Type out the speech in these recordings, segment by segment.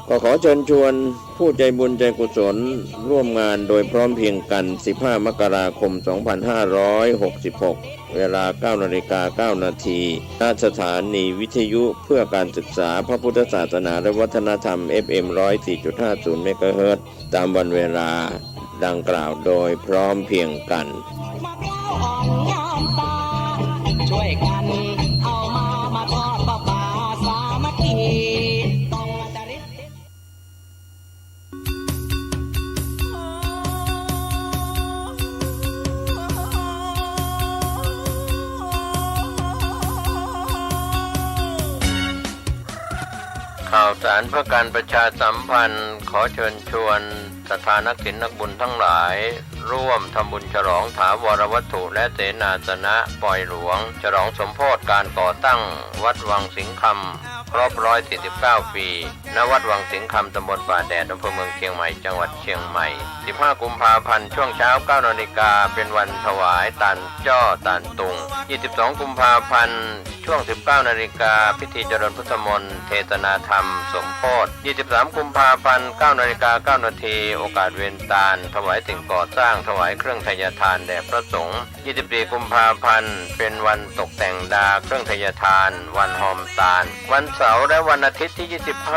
ก็ขอเชิญชวนผู้ใจบุญใจกุศลร่วมงานโดยพร้อมเพรียงกัน 15 มกราคม 2566 เวลา 9:09 น.ณ สถานีวิทยุเพื่อการศึกษาพระพุทธศาสนาและวัฒนธรรม FM 104.50 เมกะเฮิรตซ์ตามวันเวลาดังกล่าวโดยพร้อมเพรียงกันช่วยกันเอามาทอดป่าสามัคคีต้องจริตข่าวสารเพื่อการประชาสัมพันธ์ขอเชิญชวนศรัทธานักศิลนักบุญทั้งหลายร่วมทำบุญฉลองถาวรวัตถุและเสนาสนะปล่อยหลวงฉลองสมโภชการก่อตั้งวัดวังสิงห์คำครบ149 ปีณวัดวังสิงห์คำตำบลป่าแดดอำเภอเมืองเชียงใหม่จังหวัดเชียงใหม่15 กุมภาพันธ์ช่วงเช้า 9 นาฬิกาเป็นวันถวายตาลจ้อตาลตุง22 กุมภาพันธ์ช่วง 19 นาฬิกาพิธีเจริญพุทธมนต์เทศนาธรรมสมโภช23 กุมภาพันธ์ 9 นาฬิกา 9 นาทีโอกาสเวียนตาลถวายสิ่งก่อสร้างถวายเครื่องทยทานแด่พระสงฆ์24 กุมภาพันธ์เป็นวันตกแต่งดาเครื่องทยทานวันหอมตาลวันเสาร์และวันอาทิตย์ที่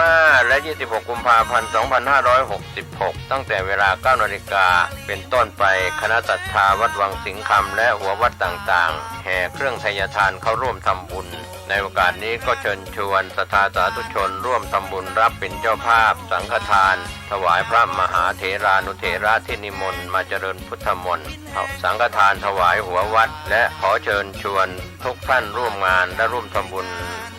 25และ26 กุมภาพันธ์ 2566ตั้งแต่เวลา 9 นาฬิกาเป็นต้นไปคณะศรัทธาวัดวังสิงห์คำและหัววัดต่างๆแห่เครื่องทยทานเข้าร่วมทำบุญในโอกาสนี้ก็เชิญชวนศรัทธาสาธุชนร่วมทำบุญรับเป็นเจ้าภาพสังฆทานถวายพระมหาเถรานุเถระที่นิมนต์มาเจริญพุทธมนต์สังฆทานถวายหัววัดและขอเชิญชวนทุกท่านร่วมงานและร่วมทำบุญ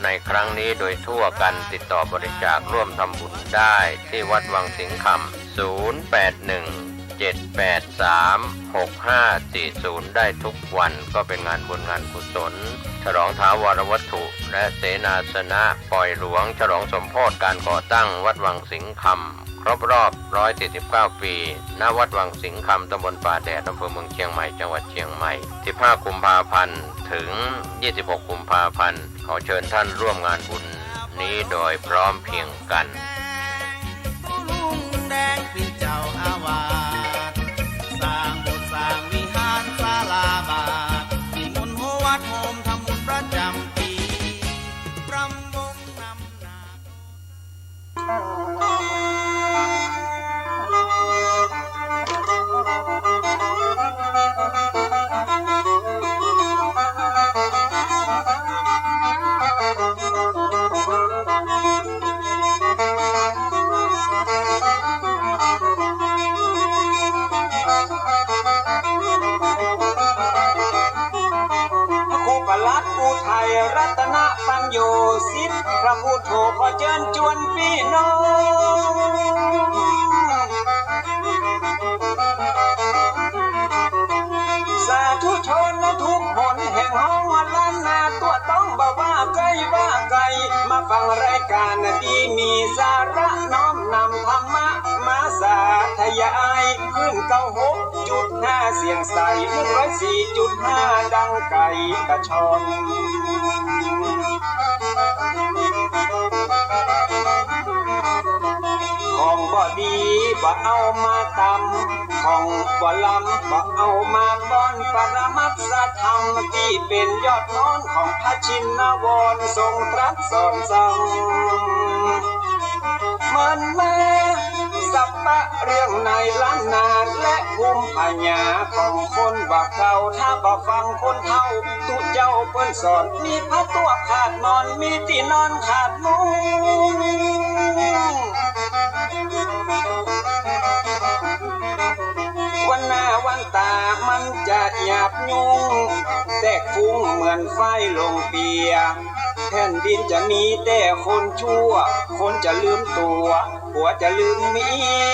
ในครั้งนี้โดยทั่วกันติดต่อบริจาคร่วมทำบุญได้ที่วัดวังสิงห์คำ081-783-6540ได้ทุกวันก็เป็นงานบุญงานกุศลฉลองถาวรวัตถุและเสนาสนะปล่อยหลวงฉลองสมโภชการก่อตั้งวัดวังสิงห์คำครบรอบ149 ปีณวัดวังสิงห์คำตำบลป่าแดดอำเภอเมืองเชียงใหม่จังหวัดเชียงใหม่15 กุมภาพันธ์ถึง26 กุมภาพันธ์ขอเชิญท่านร่วมงานบุญนี้โดยพร้อมเพรียงกันแดงเป็นเจ้าอาวาสสร้างโบสถ์สร้างวิหารศาลาบาทนิมนต์หัววัดโฮมทำบุญประจำปีรำวงนำนารัตนปัญโยสิทธิ์พระพุทโธขอเชิญชวนพี่น้องสาธุชนทุกคนแห่งห้องวันล้านนาตัวต้องบอกว่าไกลมาฟังรายการดีมีสาระน้อมนำธรรมะมาสาธยายขึ้น96.5เสียงใส104.5ดังไก่กระชอนของบ่ดีบ่เอามาตำของบ่ลำบ่เอามาป้อนปรมัตถธรรมที่เป็นยอดนอนของพระชินวรทรงตรัสสอนสั่งมันมาสัพพะเรื่องในล้านนาและภูมิปัญญาของคนบ่เก่าถ้าบ่ฟังคนเฒ่าตุเจ้าเปิ้นสอนมีพระตัวขาดนอนมีที่นอนขาดมุ้งวันหน้าวันตามันจะหยาบยุ่งแตกฟุ้งเหมือนไฟลงเปียแผ่นดินจะมีแต่คนชั่วคนจะลืมตัวผัวจะลืมเมี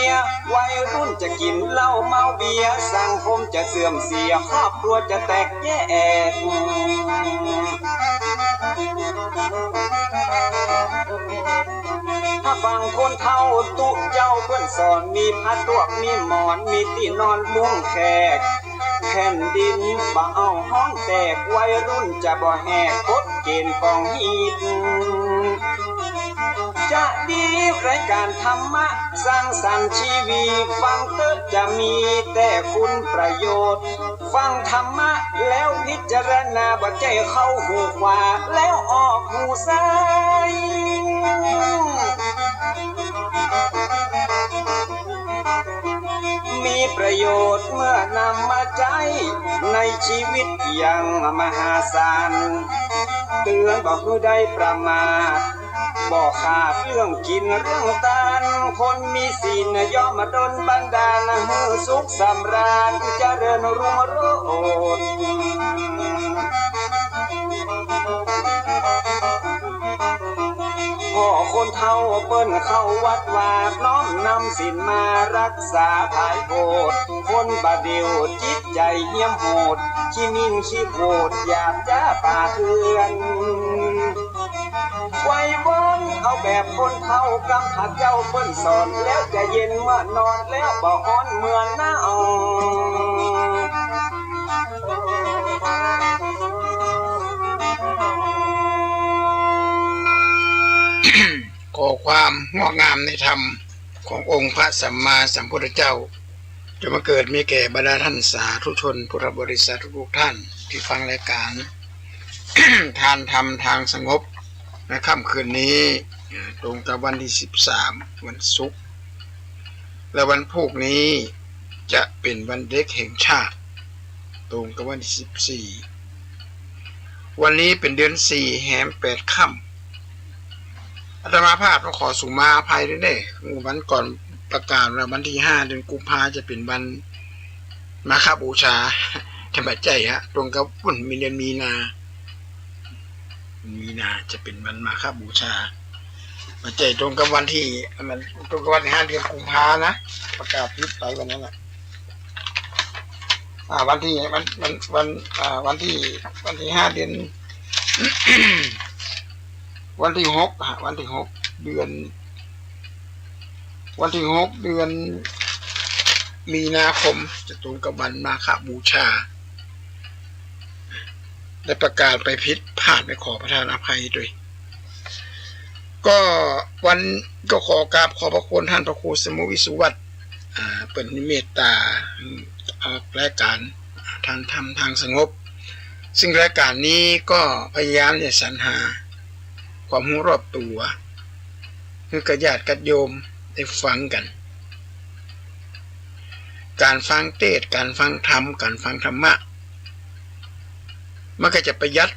ยวัยรุ่นจะกินเหล้าเมาเบียร์สังคมจะเสื่อมเสียครอบครัวจะแตกแยกถ้าฟังคนเฒ่าตุเจ้าเพิ่นสอนมีผ้าตวกมีหมอนมีที่นอนมุ้งแขกแผ่นดินบ่เอาห้องแตกวัยรุ่นจะบ่แหกกฎเกณฑ์กองฮีด จะดีรายการธรรมะสร้างสรรค์ชีวีฟังเตอจะมีแต่คุณประโยชน์ฟังธรรมะแล้วพิจารณาบัดใจเข้าหูขวาแล้วออกหูซ้ายมีประโยชน์เมื่อนำมาใช้ในชีวิตอย่างมหาศาลเตือนบอกผู้ใดประมาทบอกขาดเรื่องกินเรื่องทานคนมีศีลย่อมมาดลบันดาลให้สุขสำราญเจริญรุ่งโรจน์พ่อคนเฒ่าเปิ้นเข้าวัดวาดน้อมนำศีลมารักษาภายโพดคนบาเดียวจิตใจเหี้ยมโหดขี้มิ่งขี้โผดอยากจะป่าเทือนไว้บนเอาแบบคนเฒ่ากำหัดเจ้าเปิ้นสอนแล้วจะเย็นเมื่อนอนแล้วบ่ฮ้อนเมื่อหนาวขอความงอกงามในธรรมขององค์พระสัมมาสัมพุทธเจ้าจะมาเกิดมีแก่บรรดาท่านสาธุชนพุทธบริษัททุกท่านที่ฟังรายการ ทานธรรมทางสงบในค่ำคืนนี้ตรงกับวันที่13วันศุกร์และวันพุธนี้จะเป็นวันเด็กแห่งชาติตรงกับวันที่14วันนี้เป็นเดือน4แรม8ค่ำอาตมาภาพต้องขอสุมาอภัยด้วยเนี่ยวันก่อนประกาศว่าวันที่5เดือนกุมภาจะเป็นวันมาฆบูชาธรรมใจฮะตรงกับวันมีเดือนมีนาจะเป็นวันมาฆบูชามาใจตรงกับวันที่มันตรงกับวันที่5เดือนกุมภานะประกาศพิษไปวันนั้นแหละวันที่5เดือน วันที่6เดือนมีนาคมจะตรงกับวันมาฆบูชาได้ประกาศไปผิดพลาดไปขอประทานอภัยด้วยก็วันก็ขอกราบขอบพระคุณท่านพระครูสมุวิสุวัตรเป็นเมตตาออกรายการทางธรรมทางสงบซึ่งรายการนี้ก็พยายามจะสรรหาความรู้รอบตัวคือกระญาติกัดโยมได้ฟังกันการฟังเทศน์การฟังธรรมการฟังธรรมะมันก็จะประหยัด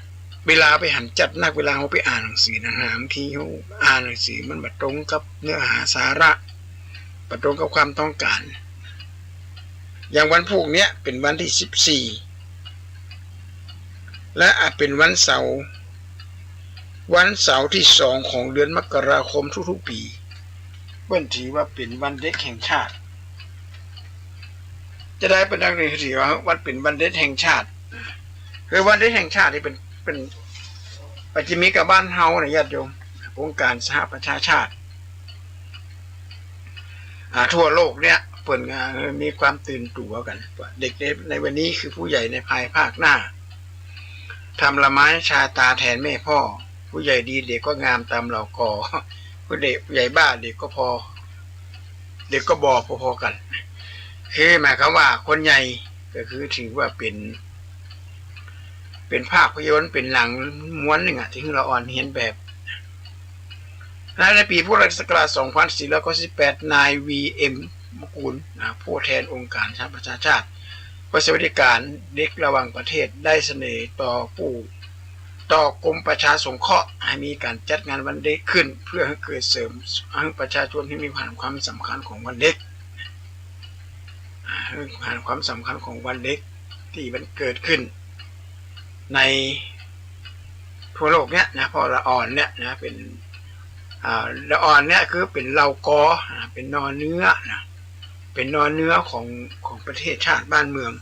เวลาไปหันจัดนักเวลาเขาไปอ่านหนังสือนะฮะบางทีเขาอ่านหนังสือมันบัดตรงกับเนื้อหาสาระบัดตรงกับความต้องการอย่างวันพุธเนี้ยเป็นวันที่14และอาจเป็นวันเสาร์ที่2ของเดือนมกราคมทุกๆปีเปิ้นถือว่าเป็นวันเด็กแห่งชาติจะได้เป็นดังนี้ถือว่าวันเป็นวันเด็กแห่งชาติคือวันเด็กแห่งชาติที่เป็นปัจจิมิกับบ้านเฮาเนี่ยญาติโยมองค์การสหประชาชาติทั่วโลกเนี่ยเปิดมีความตื่นตัวกันเด็กในวันนี้คือผู้ใหญ่ในภายภาคหน้าทำละไม้ชาตาแทนแม่พ่อผู้ใหญ่ดีเด็กก็งามตามเหล่ากอผู้ใหญ่บ้าเด็กก็พอเด็กก็บอพอๆกันคือหมายความว่าคนใหญ่ก็คือถือว่าเป็นภาพยนตร์เป็นหลังม้วนหนึ่งที่เราอ่อนเห็นแบบในปีพุทธศักราช2498นาย V.M. มกุลผู้แทนองค์การสหประชาชาติเพื่อสวัสดิการเด็กระหว่างประเทศได้เสนอต่อกรมประชาสงเคราะห์ให้มีการจัดงานวันเด็กขึ้นเพื่อให้เกิดเสริมให้ประชาชนที่มีความสำคัญของวันเด็กความสำคัญของวันเด็กที่มันเกิดขึ้นในทั่วโลกเนี้ยนะพอละอ่อนเนี้ยนะเป็นละอ่อนเนี้ยคือเป็นเหล่ากอเป็นนอเนื้อนะเป็นนอเนื้อของประเทศชาติบ้านเมือง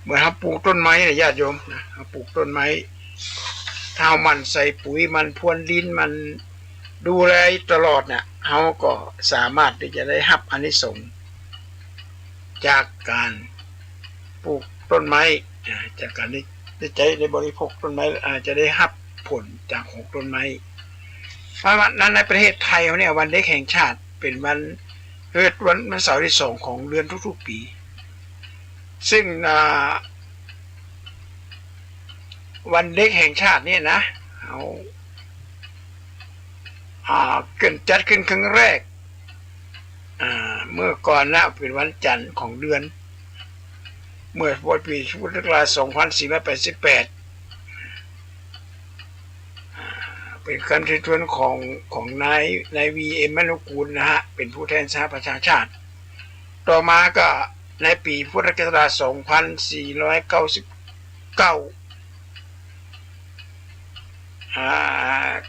เหมือนเราปลูกต้นไม้นะญาติโยมนะเราปลูกต้นไม้ถ้ามันใส่ปุ๋ยมันพรวนดินมันดูแลตลอดเนี่ยเขาก็สามารถที่จะได้รับอานิสงส์จากการปลูกต้นไม้จากการได้บริโภคต้นไม้อาจจะได้รับผลจากของต้นไม้ เพราะว่านั้นในประเทศไทยเนี่ยวันเด็กแห่งชาติเป็นวันเสาร์ที่2ของเดือนทุกๆปีซึ่งวันเด็กแห่งชาติเนี่ยนะเกิดจัดขึ้นครั้งแรกเมื่อก่อนนะเป็นวันจันทร์ของเดือนเมื่อปีพุทธศักราช2488เป็นการเชิญชวนของนายวีเอ็มมนุกูลนะฮะเป็นผู้แทนสหประชาชาติต่อมาก็ในปีพุทธศักราช2499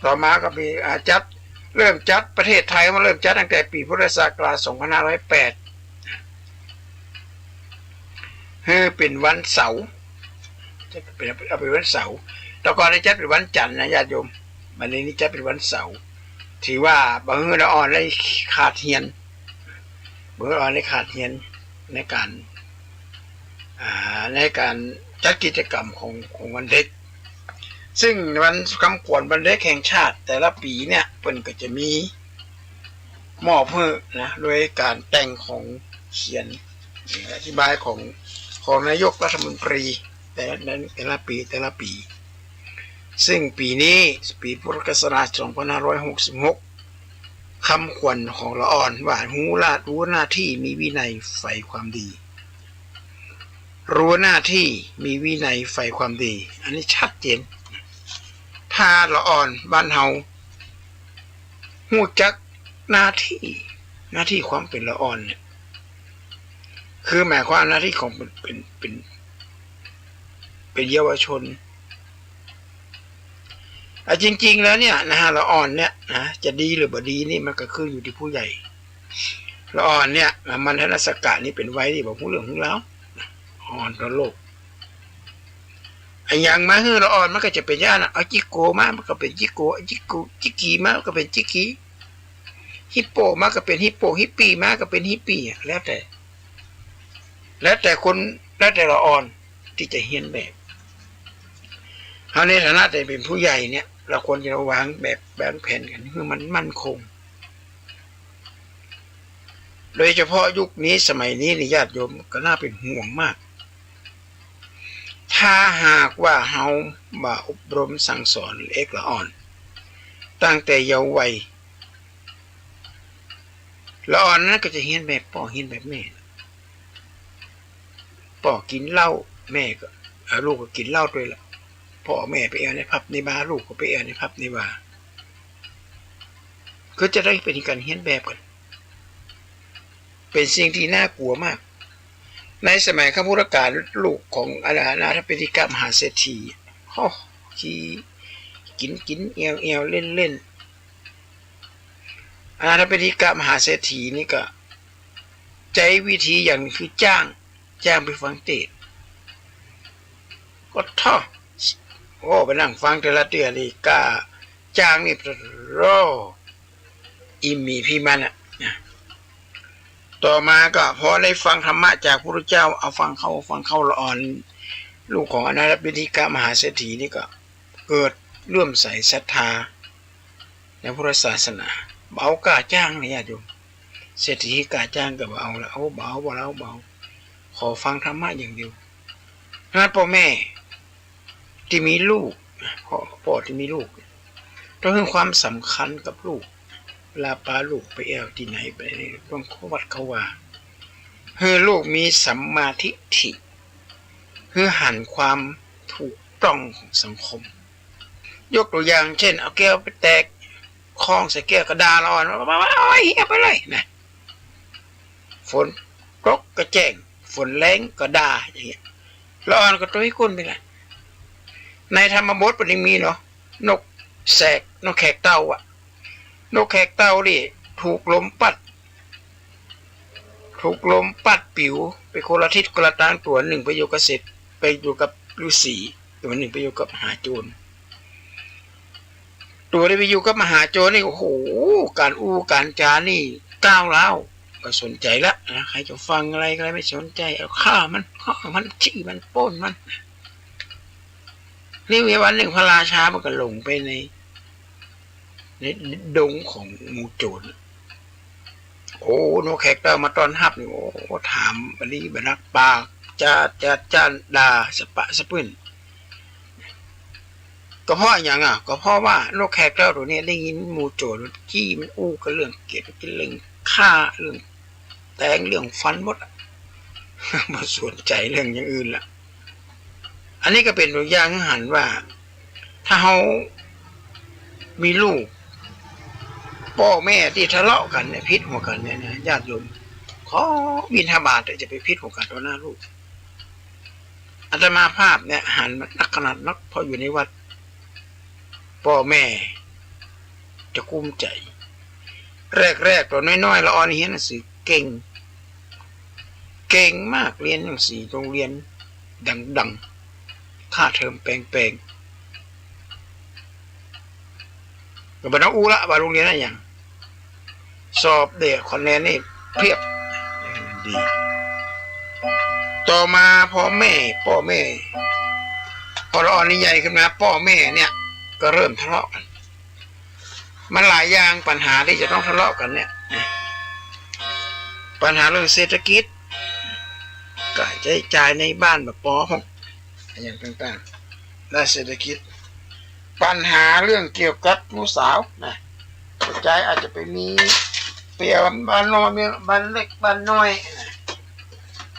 ต่อมาก็มีเริ่มจัดประเทศไทยมาเริ่มจัดตั้งแต่ปีพุทธศักราช2508เป็นวันเสาร์จะเป็นวันเสาร์แต่ก่อนได้จัดเป็นวันจันทร์นะญาติโยมวันนี้จัดเป็นวันเสาร์ถือว่าบางละอ่อนได้ขาดเฮียนในการจัดกิจกรรมของวันเด็กซึ่งวันคำขวัญวันเด็กแห่งชาติแต่ละปีเนี่ยเพิ่นก็จะมีมอบให้นะโดยการแต่งของเขียนอธิบายของนายกรัฐมนตรีแต่ละปีซึ่งปีนี้ปีพุทธศักราช2566คำขวัญของละอ่อนว่ารู้หน้าที่มีวินัยใฝ่ความดีรู้หน้าที่มีวินัยใฝ่ความดีอันนี้ชัดเจนถ้าละอ่อนบ้านเฮาฮู้จักหน้าที่ความเป็นละอ่อนเนี่ยคือหมายความหน้าที่ของเป็นเยาวชนจริงๆแล้วเนี่ยนะฮะละอ่อนเนี่ยนะจะดีหรือบ่ดีนี่มันก็ขึ้นอยู่ที่ผู้ใหญ่ละอ่อนเนี่ยมันธนสกะนี่เป็นไว้ที่บอกผู้เรื่องของเราอ่อนต่อโลกอย่างมาคือละอ่อนมันก็จะเป็นย่านะเอาจิโกมามันก็เป็นจิโกจิกีมาก็เป็นจิกีฮิปโปมาก็เป็นฮิปโปฮิปปีมาก็เป็นฮิปปีแล้วแต่คนแล้วแต่ละอ่อนที่จะเฮียนแบบเขาในฐานะแต่เป็นผู้ใหญ่เนี่ยเราควรจะวางแบบแผนกันคือมันมั่นคงโดยเฉพาะยุคนี้สมัยนี้ญาติโยมก็น่าเป็นห่วงมากถ้าหากว่าเฮาบ่อบรมสั่งสอนเอกละอ่อนตั้งแต่เยาว์วัยละอ่อนนั้นก็จะเฮียนแบบพ่อเฮียนแบบแม่พ่อกินเหล้าแม่ก็ลูกก็กินเหล้าด้วยล่ะพ่อแม่ไปเอาในผับในบาร์ลูกก็ไปเอาในผับในบาร์ก็จะได้เป็นการเฮียนแบบกันเป็นสิ่งที่น่ากลัวมากในสมัยข้าพุทธกาลลูกของอนาถปิฎกมหาเศรษฐีขี่กินเอียวเล่นอนาถปิฎกมหาเศรษฐีนี่ก็ใจวิธีอย่างคือจ้างไปฟังเทศก็ท่อไปนั่งฟังแต่ละเดือนนี่กาจ้างนี่รออิมีพี่มันต่อมาก็พอได้ฟังธรรมะจากพระพุทธเจ้าเอาฟังเข้าละอ่อนลูกของอนาถปิฎกมหาเศรษฐีนี่ก็เกิดเลื่อมใสศรัทธาในพุทธศาสนาเบากล้าจ้างเนี่ยโยมเศรษฐีกล้าจ้างก็เอาแล้วเบาขอฟังธรรมะอย่างเดียวงั้นพ่อแม่ที่มีลูกพ่อที่มีลูกต้องให้ความสำคัญกับลูกเวลาพาลูกไปแอวที่ไหนไปต้องวัดเขาว่าให้ลูกมีสัมมาทิฏฐิให้หันความถูกต้องของสังคมยกตัวอย่างเช่นเอาแก้วไปแตกคล้องใส่แก้วกระดาษอ่อนมาเอาเหี้ยไปเลยนะฝนตกก็แจ้งฝนแรงก็ด่าอย่างเงี้ยละอ่อนก็ตัวให้ก้นไปเลยในธรรมบทมันยังมีเนาะนกแขกเต่านกแขกเต่าดิถูกลมปัดปิวไปคนละทิศคนละทางตัวหนึ่งไปอยู่กับเศรษฐไปอยู่กับฤาษีตัวหนึ่งไปอยู่กับมหาโจรตัวได้ไปอยู่กับมหาโจรนี่โอ้โหการจานี่ก้าวร้าวก็สนใจละนะใครจะฟังอะไรไม่สนใจเอาฆ่ามันชี้มันป้นมันนี่วันหนึ่งพระราชามันก็หลงไปใน ในดงของหมู่โจรโอ้โนแขกเต้ามาตอนฮับนี่โอ้ถามบันนี้บรรนักปากจะด่าสปะสะพื้นก็เพราะอย่างก็เพราะว่าโนแขกเต้าตัวนี้ได้ยินหมู่โจรจี้มันอู้กันเรื่องเกลียดกันเรื่องฆ่าเรื่องแทงเรื่องฟันหมดมาสนใจเรื่องอย่างอื่นละอันนี้ก็เป็นตัวอย่างให้หันว่าถ้าเขามีลูกพ่อแม่ที่ทะเลาะกันเนี่ยพิษหัวกันเนี่ยนะญาติโยมขอบิณฑบาตจะไปพิษหัวกันต่อหน้าลูกอาตมาภาพเนี่ยหันมานักขนาดนักพออยู่ในวัดพ่อแม่จะกุ้มใจแรกตัวน้อยๆละอ่อนเฮียนหนังสือเก่งมากเรียนหนังสือโรงเรียนดังค่าเทอมแปลงก็บ่ต้องอู้ละว่าโรงเรียนอะไรอย่างสอบเด็กคะแนนนี่เพียบดีต่อมาพ่อแม่พอเราอ่อนนี่ใหญ่ขึ้นมาพ่อแม่เนี่ยก็เริ่มทะเลาะกันมันหลายอย่างปัญหาที่จะต้องทะเลาะกันเนี่ยปัญหาเรื่องเศรษฐกิจการใช้จ่ายในบ้านแบบปอห้องอย่างต่างๆและเศรษฐกิจปัญหาเรื่องเกี่ยวกับผู้สาวนะใจอาจจะไปมีเปรียวบ้านน้อยบ้านเล็กบ้านน้อย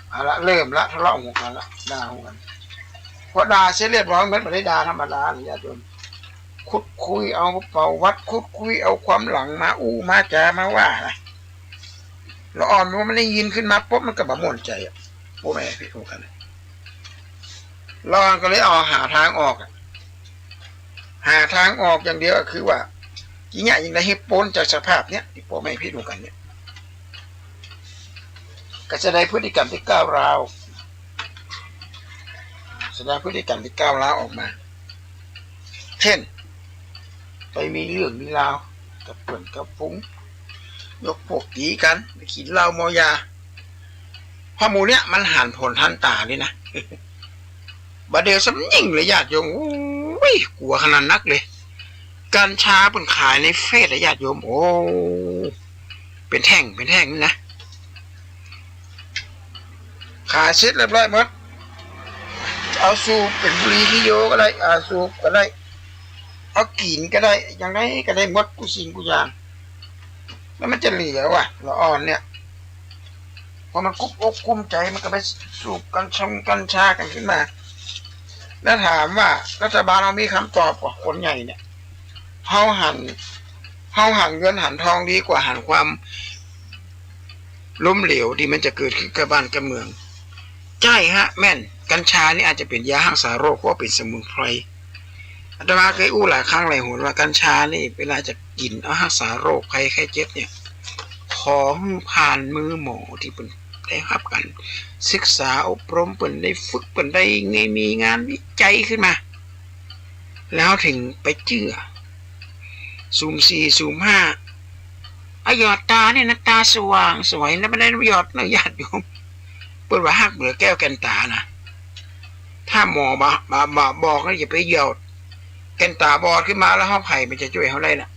เอาละเริ่มละทะเลาะกันละด่ากันพอด่าเสียเรียบร้อยไม่ได้ด่าธรรมดาญาติโยมคุดคุยเอาเป่าวัดคุดคุยเอาความหลังมาอู้มาจามาว่าอะไรเราอ่อนมันได้ยินขึ้นมาปุ๊บมันก็บ่ม่วนใจพวกแม่พี่พวกกันเราก็เลยเอาหาทางออกอย่างเดียวก็คือว่ายิ่งใหญ่ยิ่งได้ให้พ้นจากสภาพเนี้ยที่พ่อแม่พี่ดูกันเนี่ยก็จะได้พฤติกรรมที่ก้าวร้าวแสดงพฤติกรรมที่ก้าวร้าวออกมาเช่นไปมีเรื่องมีราวกับเพื่อนกับฟุ้งยกพวกตีกันไปกินเหล้าเมายาพอหมู่เนี้ยมันหันผลทันตาเลยนะบาเดียวสำยิ่งเลยญาติโยมโอ้ยกลัวขนาดนักเลยกัญชาเป็นขายในเฟซญาติโยมโอ้เป็นแท่งนี่นะขายเสร็จเรียบร้อยหมดเอาสูบเป็นบุหรี่ที่โยก็ได้สูบก็ได้เอากินก็ได้อย่างไรก็ได้หมดกูสิ่งกูอย่างแล้วมันจะเหลือวะละอ่อนเนี่ยพอมันกุบอกกุ้มใจมันก็ไปสูบกัญชากันขึ้นมาแล้วถามว่ารัฐบาลเรามีคำตอบกับคนใหญ่เนี่ยเฮาหันเงินหันทองดีกว่าหันความล้มเหลวที่มันจะเกิดขึ้นกับบ้านกับเมืองใช่ฮะแม่นกัญชานี่อาจจะเป็นยารักษาโรคเพราะเป็นสมุนไพรอาตมาเคยอู้หลายครั้งหลายหนว่ากัญชานี่เวลาจะกินเอารักษาโรคภัยไข้เจ็บเนี่ยขอผ่านมือหมอที่เป็นได้รับกันศึกษาอบรมเปิ่นได้ฝึกเปิ่นได้มีงานวิจัยขึ้นมาแล้วถึงไปเชื่อซูม4ซูม5หยอดตาเนี่ยนะตาสว่างสวยแล้วไม่ได้หยอดนะญาติโยมเปิ่นว่าหักเบื่อแก้วแกนตานะถ้าหมอมาบอกว่าอย่าไปหยอดแกนตาบอดขึ้นมาแล้วห้องไผ่มันจะช่วยเขาได้ล่ะ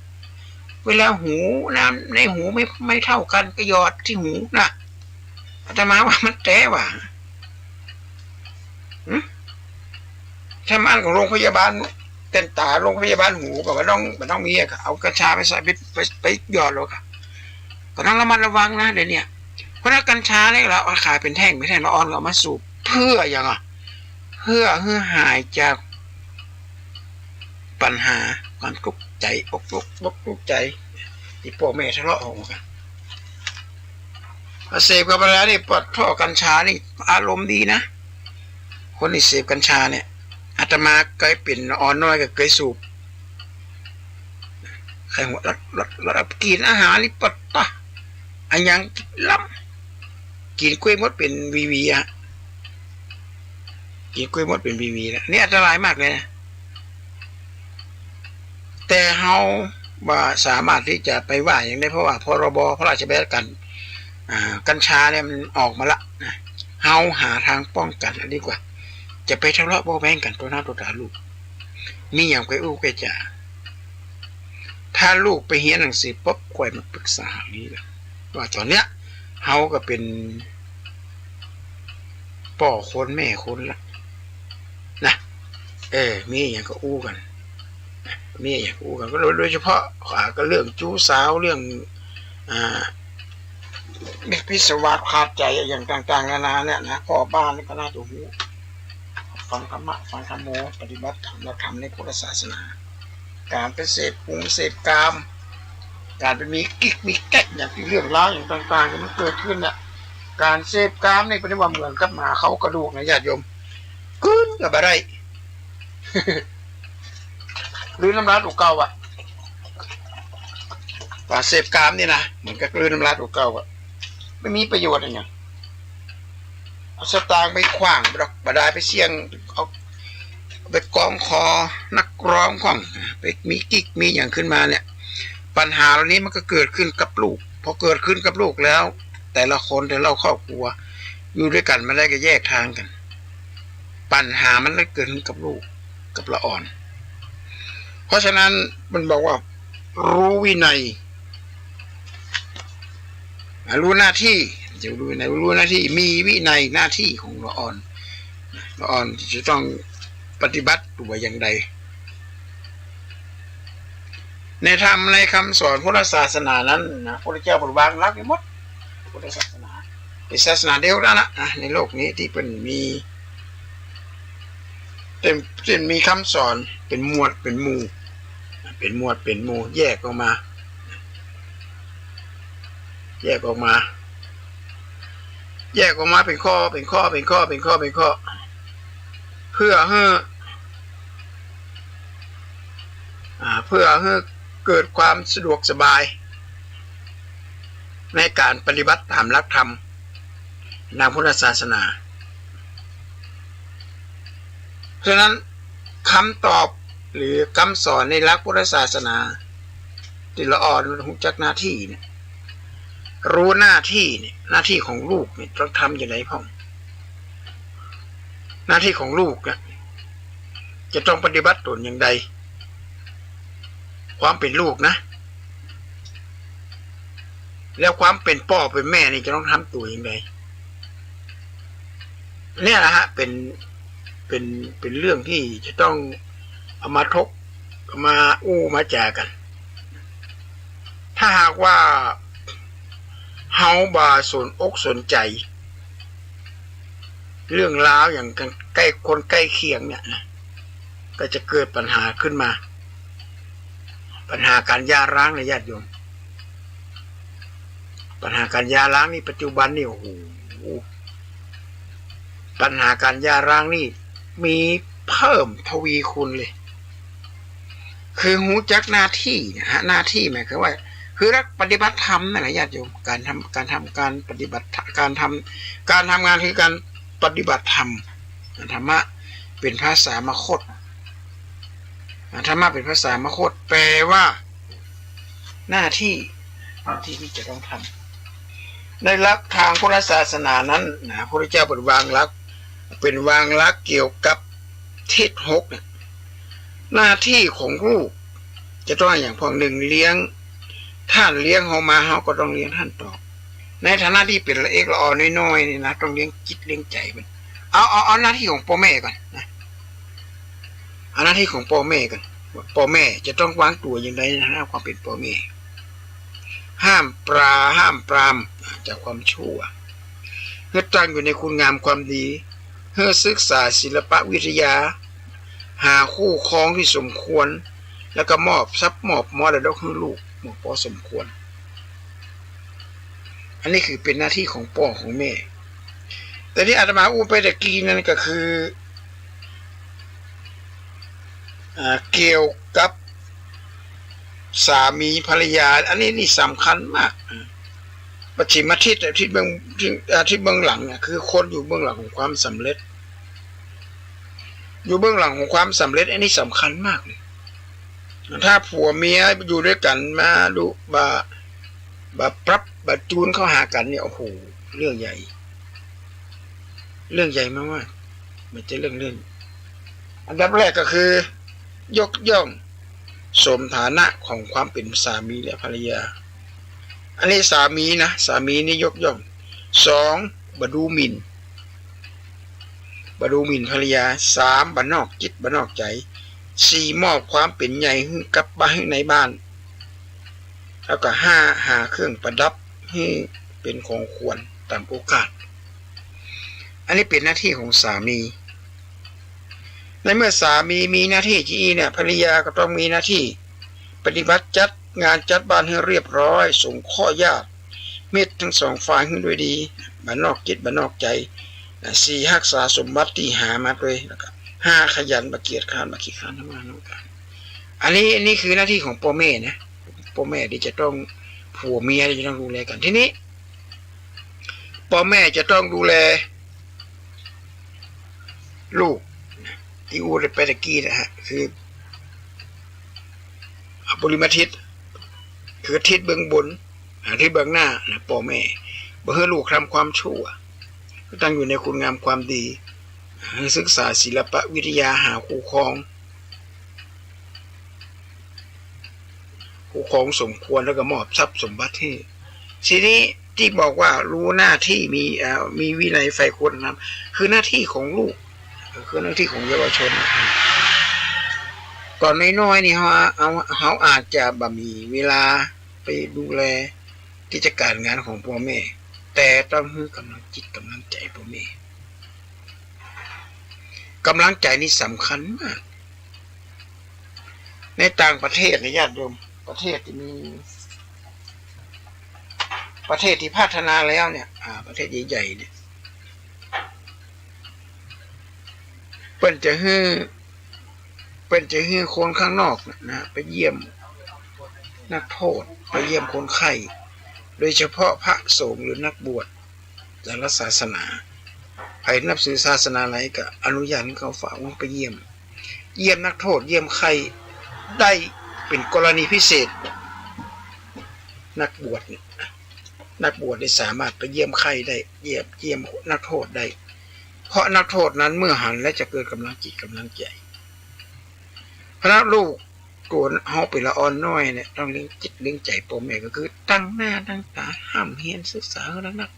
เวลาหูน้ำในหูไม่เท่ากันก็หยอดที่หูนะอาตมาว่ามันแต้ว่ะถ้ามันของโรงพยาบาลเต้นตาโรงพยาบาลหูก็ไม่ต้องมีอะเอากัญชาไปใส่ไปหยอดหรอกก็ต้องระมัดระวังนะเดี๋ยวนี้เพราะถ้ากัญชาเนี่ยเราขายเป็นแท่งไม่แท่งละอ่อนเรามาสูบเพื่ออย่างเพื่อหายจากปัญหาความทุกข์ใจทุกข์ใจที่พ่อแม่ทะเลาะกันเสพกับอะไรนี่ปลดท่อกัญชานี่อารมณ์ดีนะคนที่เสพกัญชาเนี่ยอาตมาเคยเป็นอ่อนน้อยก็เคยสูบใครหัวรับกินอาหารนี่ปดปะอันยังล้ำกินกล้วยมดเป็นวีอะกินกล้วยมดเป็นวีแล้วนี่อันตรายมากเลยนะแต่เฮาว่าสามารถที่จะไปว่าอย่างได้เพราะว่าพรบพระราชบัญญัติกัญชาเนี่ยมันออกมาละเฮาหาทางป้องกันดีกว่าจะไปทะเลาะเบาแวงกันตัวหน้าตัวตาลูกมีอย่างไปอู้ไปจ่าท ถ้าลูกไปเรียนหนังสือปุ๊บค่อยมาปรึกษานี้แหละว่าตอนเนี้ยเฮาก็เป็นพ่อคนแม่คนละนะมีอย่างก็อู้กันมีอย่างอู้กันก็โดยเฉพาะก็เรื่องจู้สาวเรื่องพิศวาสขาดใจอย่างต่างๆนานาเนี่ยนะพ่อบ้านนี่ก็น่าจะหูฟังธรรมะฟังธรรมโมปฏิบัติธรรมและธรรมในพุทธศาสนาการไปเสพปุงเสพกามการไปมีกิ๊กมีแก๊กอย่างที่เรื่องราวอย่างต่างๆที่มันเกิดขึ้นเนี่ยการเสพกามนี่เป็นว่าเหมือนกับหมาเขากระดูกนะญาติโยมกึ้นกับอะไร หรือน้ำลายถูกเก่าอ่ะการเสพกามนี่นะเหมือนกับกลืนน้ำลายถูกเก่าอ่ะไม่มีประโยชน์อะไรอย่างเอาสตางค์ไปขว้างบดาไปเสี่ยงเอาไปกองคอนักร้องของไปมีกิ๊กมีอย่างขึ้นมาเนี่ยปัญหาเหล่านี้มันก็เกิดขึ้นกับลูกพอเกิดขึ้นกับลูกแล้วแต่ละคนแต่ละครอบครัวอยู่ด้วยกันไม่ได้ก็แยกทางกันปัญหามันเลยเกิดขึ้นกับลูกกับละอ่อนเพราะฉะนั้นมันบอกว่ารู้วินัยรู้หน้าที่จะรู้วินัยรู้หน้าที่มีวินัยหน้าที่ของละอ่อนจะต้องปฏิบัติตัวอย่างใดในธรรมในคำสอนพุทธศาสนานั้นนะพระเจ้าบริวารรักไว้หมดพุทธศาสนาเป็นศาสนาเดียวกันนะในโลกนี้ที่เป็นมีคำสอนเป็นหมวดเป็นหมู่แยกออกมาเป็นข้อเพื่อให้เกิดความสะดวกสบายในการปฏิบัติตามหลักธรรมในพุทธศาสนาเพราะฉะนั้นคำตอบหรือคำสอนในหลักพุทธศาสนาที่ละอ่อนรู้จักหน้าที่เนี่ยรู้หน้าที่เนี่ยหน้าที่ของลูกเนี่ยต้องทำอย่างไรพ่อหน้าที่ของลูกเนี่ยจะต้องปฏิบัติตนอย่างใดความเป็นลูกนะแล้วความเป็นพ่อเป็นแม่นี่จะต้องทำตัวอย่างไรเนี่ยนะฮะเป็นเรื่องที่จะต้องเอามาทบมามาแจกันถ้าหากว่าเฮาบ่สนอกสนใจเรื่องราวอย่างใกล้คนใกล้เคียงเนี่ยนะก็จะเกิดปัญหาขึ้นมาปัญหาการหย่าร้างในญาติโยมปัญหาการหย่าร้างนี่ปัจจุบันนี่โอ้โหปัญหาการหย่าร้างนี่มีเพิ่มทวีคูณเลยคือหูจักหน้าที่นะฮะหน้าที่หมายคือว่าคือรักปฏิบัติธรรมนั่นแหละญาติโยมการปฏิบัติการทำงานคือการปฏิบัติธรรมธรรมะเป็นภาษามคธธรรมะเป็นภาษามคธแปลว่าหน้าที่ที่จะต้องทำในหลักทางพุทธศาสนานั้นนะพระพุทธเจ้าเป็นวางหลักเกี่ยวกับทิศ6เนี่ยหน้าที่ของลูกจะต้องอย่างพอหนึ่งเลี้ยงท่านเลี้ยงเขามาเขาก็ต้องเลี้ยงท่านต่อในฐานะที่เป็นละเอกละออน้อยๆนี่นะต้องเลี้ยงจิตเลี้ยงใจมันเอาหน้าที่ของพ่อแม่ก่อนนะเอาหน้าที่ของพ่อแม่ก่อนพ่อแม่จะต้องวางตัวอย่างไรนะความเป็นพ่อแม่ห้ามปรามจากความชั่วเพื่อตั้งอยู่ในคุณงามความดีเพื่อศึกษาศิลปวิทยาหาคู่ครองที่สมควรแล้วก็มอบทรัพย์มอบมรดกให้ลูกพอสมควรอันนี้คือเป็นหน้าที่ของพ่อของแม่แต่ที่อาตมาไปตะกี้นั่นก็คือเกี่ยวกับสามีภรรยาอันนี้นี่สำคัญมากปัจฉิมทิศที่เบื้องหลังเนี่ยคือคนอยู่เบื้องหลังของความสำเร็จอยู่เบื้องหลังของความสำเร็จอันนี้สำคัญมากเลยถ้าผัวเมียอยู่ด้วยกันมาดูปรับจูนเข้าหากันเนี่ยโอ้โหเรื่องใหญ่มากๆมันจะเรื่องอันดับแรกก็คือยกย่อง สมฐานะของความเป็นสามีและภรรยาอันนี้สามีนะสามีนี่ยกย่อง2บดูหมิ่นภรรยา3บันนอกจิตบันนอกใจ4มอบความเป็นใหญ่ให้กับบ้านในบ้านแล้วก็5หาเครื่องประดับให้เป็นของควรตามโอกาสอันนี้เป็นหน้าที่ของสามีในเมื่อสามีมีหน้าที่ที่เนี่ยภรรยาก็ต้องมีหน้าที่ปฏิบัติจัดงานจัดบ้านให้เรียบร้อยส่งข้อญาติเมตทั้ง2ฝ่ายให้ด้วยดีบ้านนอกจิตบ้านนอกใจ4รักษาสมบัติที่หามาด้วยแล้วก็5ขยันมาเกียรติค้านทำงานอันนี้คือหน้าที่ของพ่อแม่นะพ่อแม่ที่จะต้องผัวเมียที่จะต้องดูแลกันทีนี้พ่อแม่จะต้องดูแลลูกที่อูดไปตะกี้นะฮะคือปริมาทิศคือทิศเบื้องบนทิศเบื้องหน้านะพ่อแม่บ่ให้ลูกทำความชั่วตั้งอยู่ในคุณงามความดีศึกษาศิลปวิทยาหาคู่ครองสมควรแล้วก็มอบทรัพย์สมบัติให้ทีนี้ที่บอกว่ารู้หน้าที่มีวินัยใฝ่ควรนะคือหน้าที่ของลูกคือหน้าที่ของเยาวชนก่อนน้อยๆนี่เขาอาจจะบ่มีเวลาไปดูแลกิจการงานของพ่อแม่แต่ต้องให้กำลังจิตกำลังใจพ่อแม่กำลังใจนี่สำคัญมากในต่างประเทศนะญาติโยมประเทศที่พัฒนาแล้วเนี่ยประเทศใหญ่ๆเนี่ยเปิ้นจะให้คนข้างนอกนะไปเยี่ยมนักโทษไปเยี่ยมคนไข้โดยเฉพาะพระสงฆ์หรือนักบวชแต่ละศาสนาใครนับถือศาสนาไหนก็อนุญาตให้เขาฝากไปเยี่ยมนักโทษเยี่ยมไข้ได้เป็นกรณีพิเศษนักบวชได้สามารถไปเยี่ยมไข้ได้เยี่ยมนักโทษได้เพราะนักโทษนั้นเมื่อหันและจะเกิดกำลังจิตกำลังใจพระลูกตัวเขาเป็นละอ่อนน้อยเนี่ยต้องเลี้ยงจิตเลี้ยงใจพ่อแม่ก็คือตั้งหน้าตั้งตาห้ามเฮียนศึกษาแล้วนัก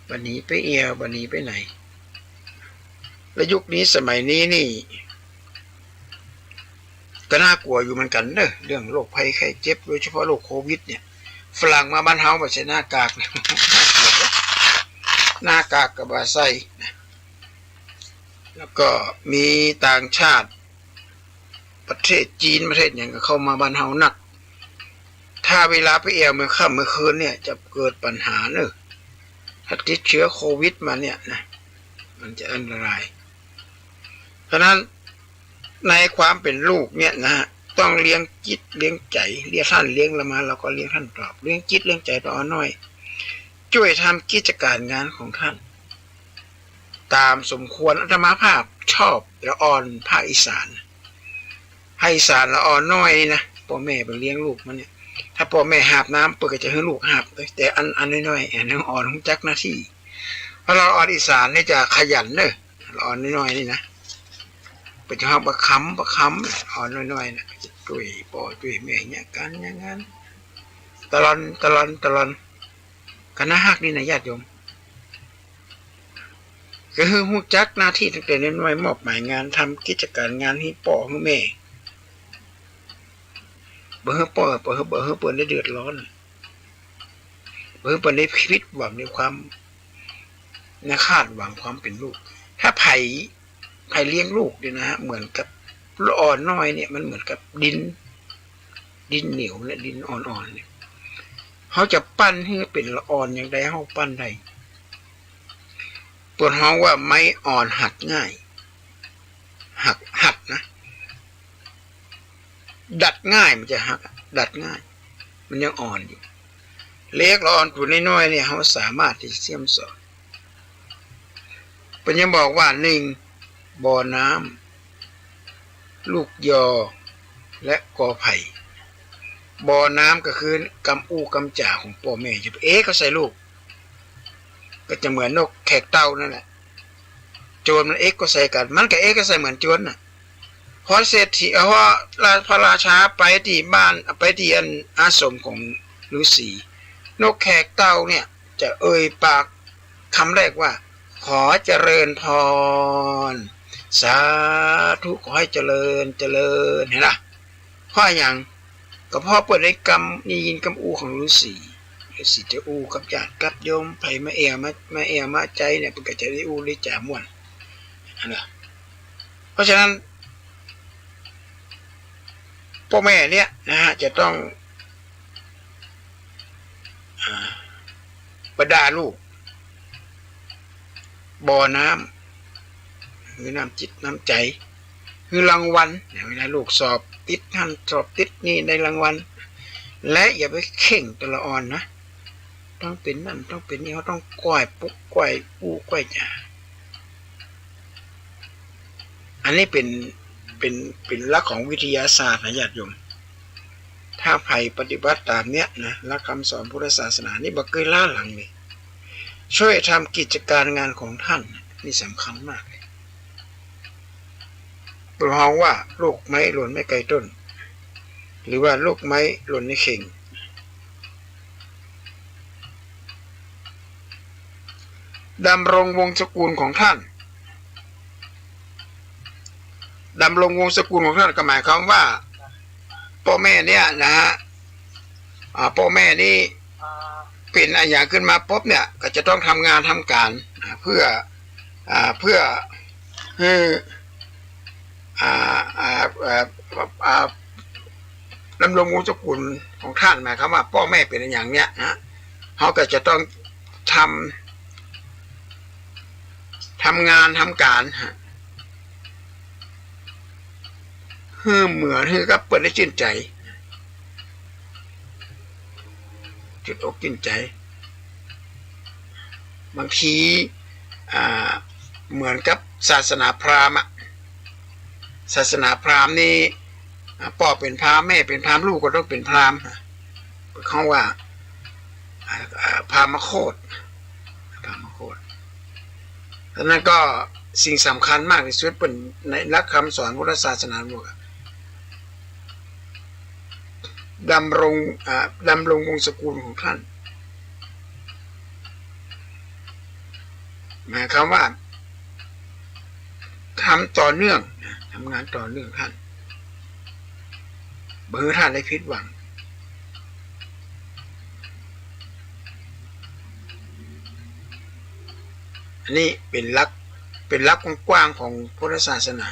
วันนี้ไปเอววันนี้ไปไหนและยุคนี้สมัยนี้นี่ก็น่ากลัวอยู่เหมือนกันเนอะเรื่องโรคภัยไข้เจ็บโดยเฉพาะโรคโควิดเนี่ยฝรั่งมาบ้านเฮาบ่ใช่หน้ากากเนี่ยหน้ากากกับบาไซแล้วก็มีต่างชาติประเทศจีนประเทศอย่างก็เข้ามาบ้านเฮาหนักถ้าเวลาไปเอวเมื่อค่ำเมื่อคืนเนี่ยจะเกิดปัญหาเนอะถ้าติดเชื้อโควิดมาเนี่ยนะมันจะอันตรายเพราะนั้นในความเป็นลูกเนี่ยนะต้องเลี้ยงจิตเลี้ยงใจเลี้ยงท่านเลี้ยงละมาเราก็เลี้ยงท่านตอบเลี้ยงจิตเลี้ยงใจต่อน้อยช่วยทำกิจการงานของท่านตามสมควรอาตมาภาพชอบละอ่อนภาคอีสานละอ่อนน้อยนะพ่อแม่ไปเลี้ยงลูกมันเนี่ยถ้าพ่อแม่หาบน้ำเปิดก็จะให้ลูกหาบแต่อันน้อยๆอันอ่อนของจักหน้าที่เพราะเราอ่อนอีสานนี่จะขยันเนอะละอ่อนน้อยๆนี่นะไปจะเอาประคำอ่อนน้อยๆนะช่วยพ่อช่วยแม่เนี่ยกันอย่างนั้นตลอนกันนะฮักนี่นะญาติโยมก็คือฮู้จักหน้าที่ตั้งแต่น้อยๆมอบหมายงานทำกิจการงานให้พ่อให้แม่บ่ให้พ่อบ่ให้เปิ้นได้เดือดร้อนบ่ให้เปิ้นได้ผิดหวังในความคาดหวังความเป็นลูกถ้าไผเลี้ยงลูกเนี่ยนะฮะเหมือนกับละอ่อนน้อยเนี่ยมันเหมือนกับดินเหนียวและดินอ่อนๆเนี่ยเขาจะปั้นให้เป็นละอ่อนอย่างใดเขาปั้นได้ปวดห้องว่าไม้อ่อนหักง่ายหักนะดัดง่ายมันจะหักดัดง่ายมันยังอ่อนอยู่เล็กละอ่อนตัวน้อยๆเนี่ยเขาสามารถที่จะเชื่อมสอนเป็นยังบอกว่า1บ่อน้ำลูกยอและกอไผ่บ่อน้ำก็คือกำอู้กำจ่าของพ่อแม่จะก็ใส่ลูกก็จะเหมือนนกแขกเต่านั่นแหละโจรมันก็ใส่กันมันก็ก็ใส่เหมือนโจรน่ะ พอเศรษฐีพอพระราชาไปที่บ้านไปที่อาสมของฤาษีนกแขกเต่าเนี่ยจะเอ่ยปากคำแรกว่าขอเจริญพรสาธุขอให้เจริญเจริญเห็นไหมเพราะอย่างก็เพราะเปิดได้กำนี่ยินกำอูของฤาษีจะอูกับญาติกับโยมไปมาเอมาใจเนี่ยเป็นกระจายอูได้จ่าม่วนนะเพราะฉะนั้นพ่อแม่เนี่ยนะฮะจะต้องประดาลูกบ่อน้ำคือน้ำจิตน้ำใจคือรางวัลเวลาลูกสอบติดนั่นสอบติดนี่ในรางวัลและอย่าไปเข่งตัวละอ่อนนะต้องเป็นนั่นต้องเป็นนี่เขาต้องก้อยปุ๊กก้อยปูก้อยหยาอันนี้เป็นหลักของวิทยาศาสตร์นะญาติโยมถ้าใครปฏิบัติตามเนี้ยนะหลักคำสอนพุทธศาสนานี่บ่เคยล้าหลังเลยช่วยทำกิจการงานของท่านนี่สำคัญมากเลยเรามองว่าลูกไม้หล่นไม่ไกลต้นหรือว่าลูกไม้หล่นในเข่งดำรงวงศ์สกุลของท่านดำรงวงศ์สกุลของท่านก็หมายความว่าพ่อแม่เนี่ยนะฮะพ่อแม่นี่เป็นอะไรอย่างขึ้นมาปุ๊บเนี่ยก็จะต้องทำงานทำการเพื่อดำรงวงศ์สกุลของท่านหมายความว่าพ่อแม่เป็นอย่างเนี้ยนะเขาก็จะต้องทำงานทำการเหมือนกับเปิดได้ชื่นใจจุดอกชื่นใจบางทีเหมือนกับศาสนาพราหมณ์ศาสนาพราหมณ์นี่พ่อเป็นพราหมณ์แม่เป็นพราหมณ์ลูกก็ต้องเป็นพราหมณ์เขาว่าพราหมณ์โคตรดังนั้นก็สิ่งสำคัญมากที่สุดเป็นในหลักคำสอนพุทธศาสนาบอกดำรงวงศกุลของท่านหมายความว่าทำต่อเนื่องทำงานต่อเนื่องท่านเบอร์ท่านได้ผิดหวังอันนี้เป็นหลักกว้างของพุทธศาสนา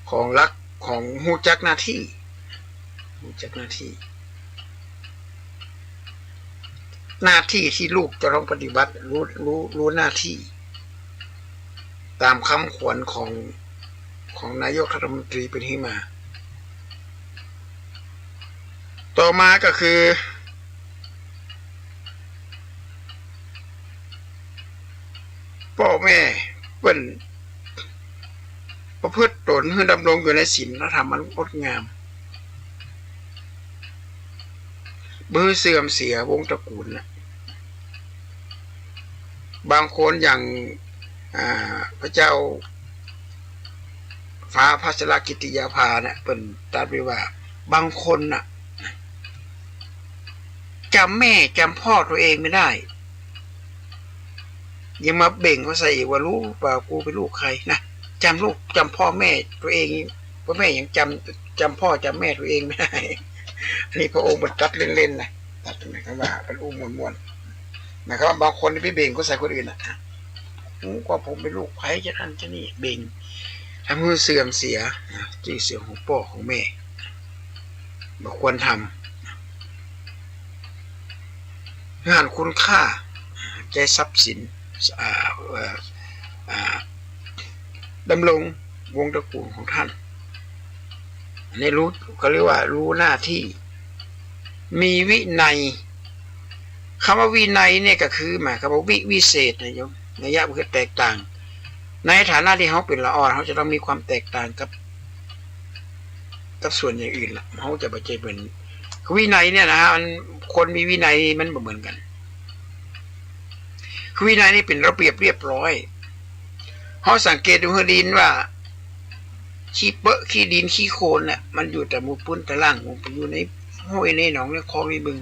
ของหลักของหูจักหน้าที่ที่ลูกจะต้องปฏิบัติรู้หน้าที่ตามคำขวัญของนายกรัฐมนตรีเป็นที่มาต่อมาก็คือพ่อแม่เป็นประพฤติตนให้ดำรงอยู่ในศีลธรรมอันงดงามมือเสื่อมเสียวงตระกูลนะบางคนอย่างพระเจ้าฟ้าพัชรกิติยาภาเนี่ยเป็นตรัสไว้ว่าบางคนน่ะจำแม่จำพ่อตัวเองไม่ได้ยังมาเบ่งเขาใส่อีกว่ารู้เปล่ากูเป็นลูกใครนะจำลูกจำพ่อแม่ตัวเองพ่อแม่ยังจำพ่อจำแม่ตัวเองไม่ได้อันนี้พระองค์บรรทัดเล่นๆนะตัดตรงไหนครับว่าเป็นอุ้มมวนๆหมายความว่าบางคนที่เบ่งก็ใส่คนอื่นนะก็ผมเป็นลูกใครจะนั่นจะนี่เบ่งทำให้เสื่อมเสียชื่อเสียงของพ่อของแม่ไม่ควรทำงานคุณค่าใจทรัพย์สินดำรงวงตระกูลของท่านอันนี้รู้เขาเรียกว่ารู้หน้าที่มีวินัยคำว่าวินัยเนี่ยก็คือหมายความว่าวิเศษนะโยมนัยยะมันคือแตกต่างในฐานะที่เขาเป็นละอ่อนเขาจะต้องมีความแตกต่างกับส่วนอย่างอื่นละเขาจะไปเจอเป็นวินัยเนี่ยนะฮะคนมีวินัยมันเหมือนกันวินัยนี่เป็นระเบียบเรียบร้อยเขาสังเกตดูให้ดีว่า ขี้เปอะขี้ดินขี้โคลนน่ะมันอยู่แต่หมู่ปุ้นแต่ล่างหมู่อยู่ในห้วยในหนองในคลองในบึง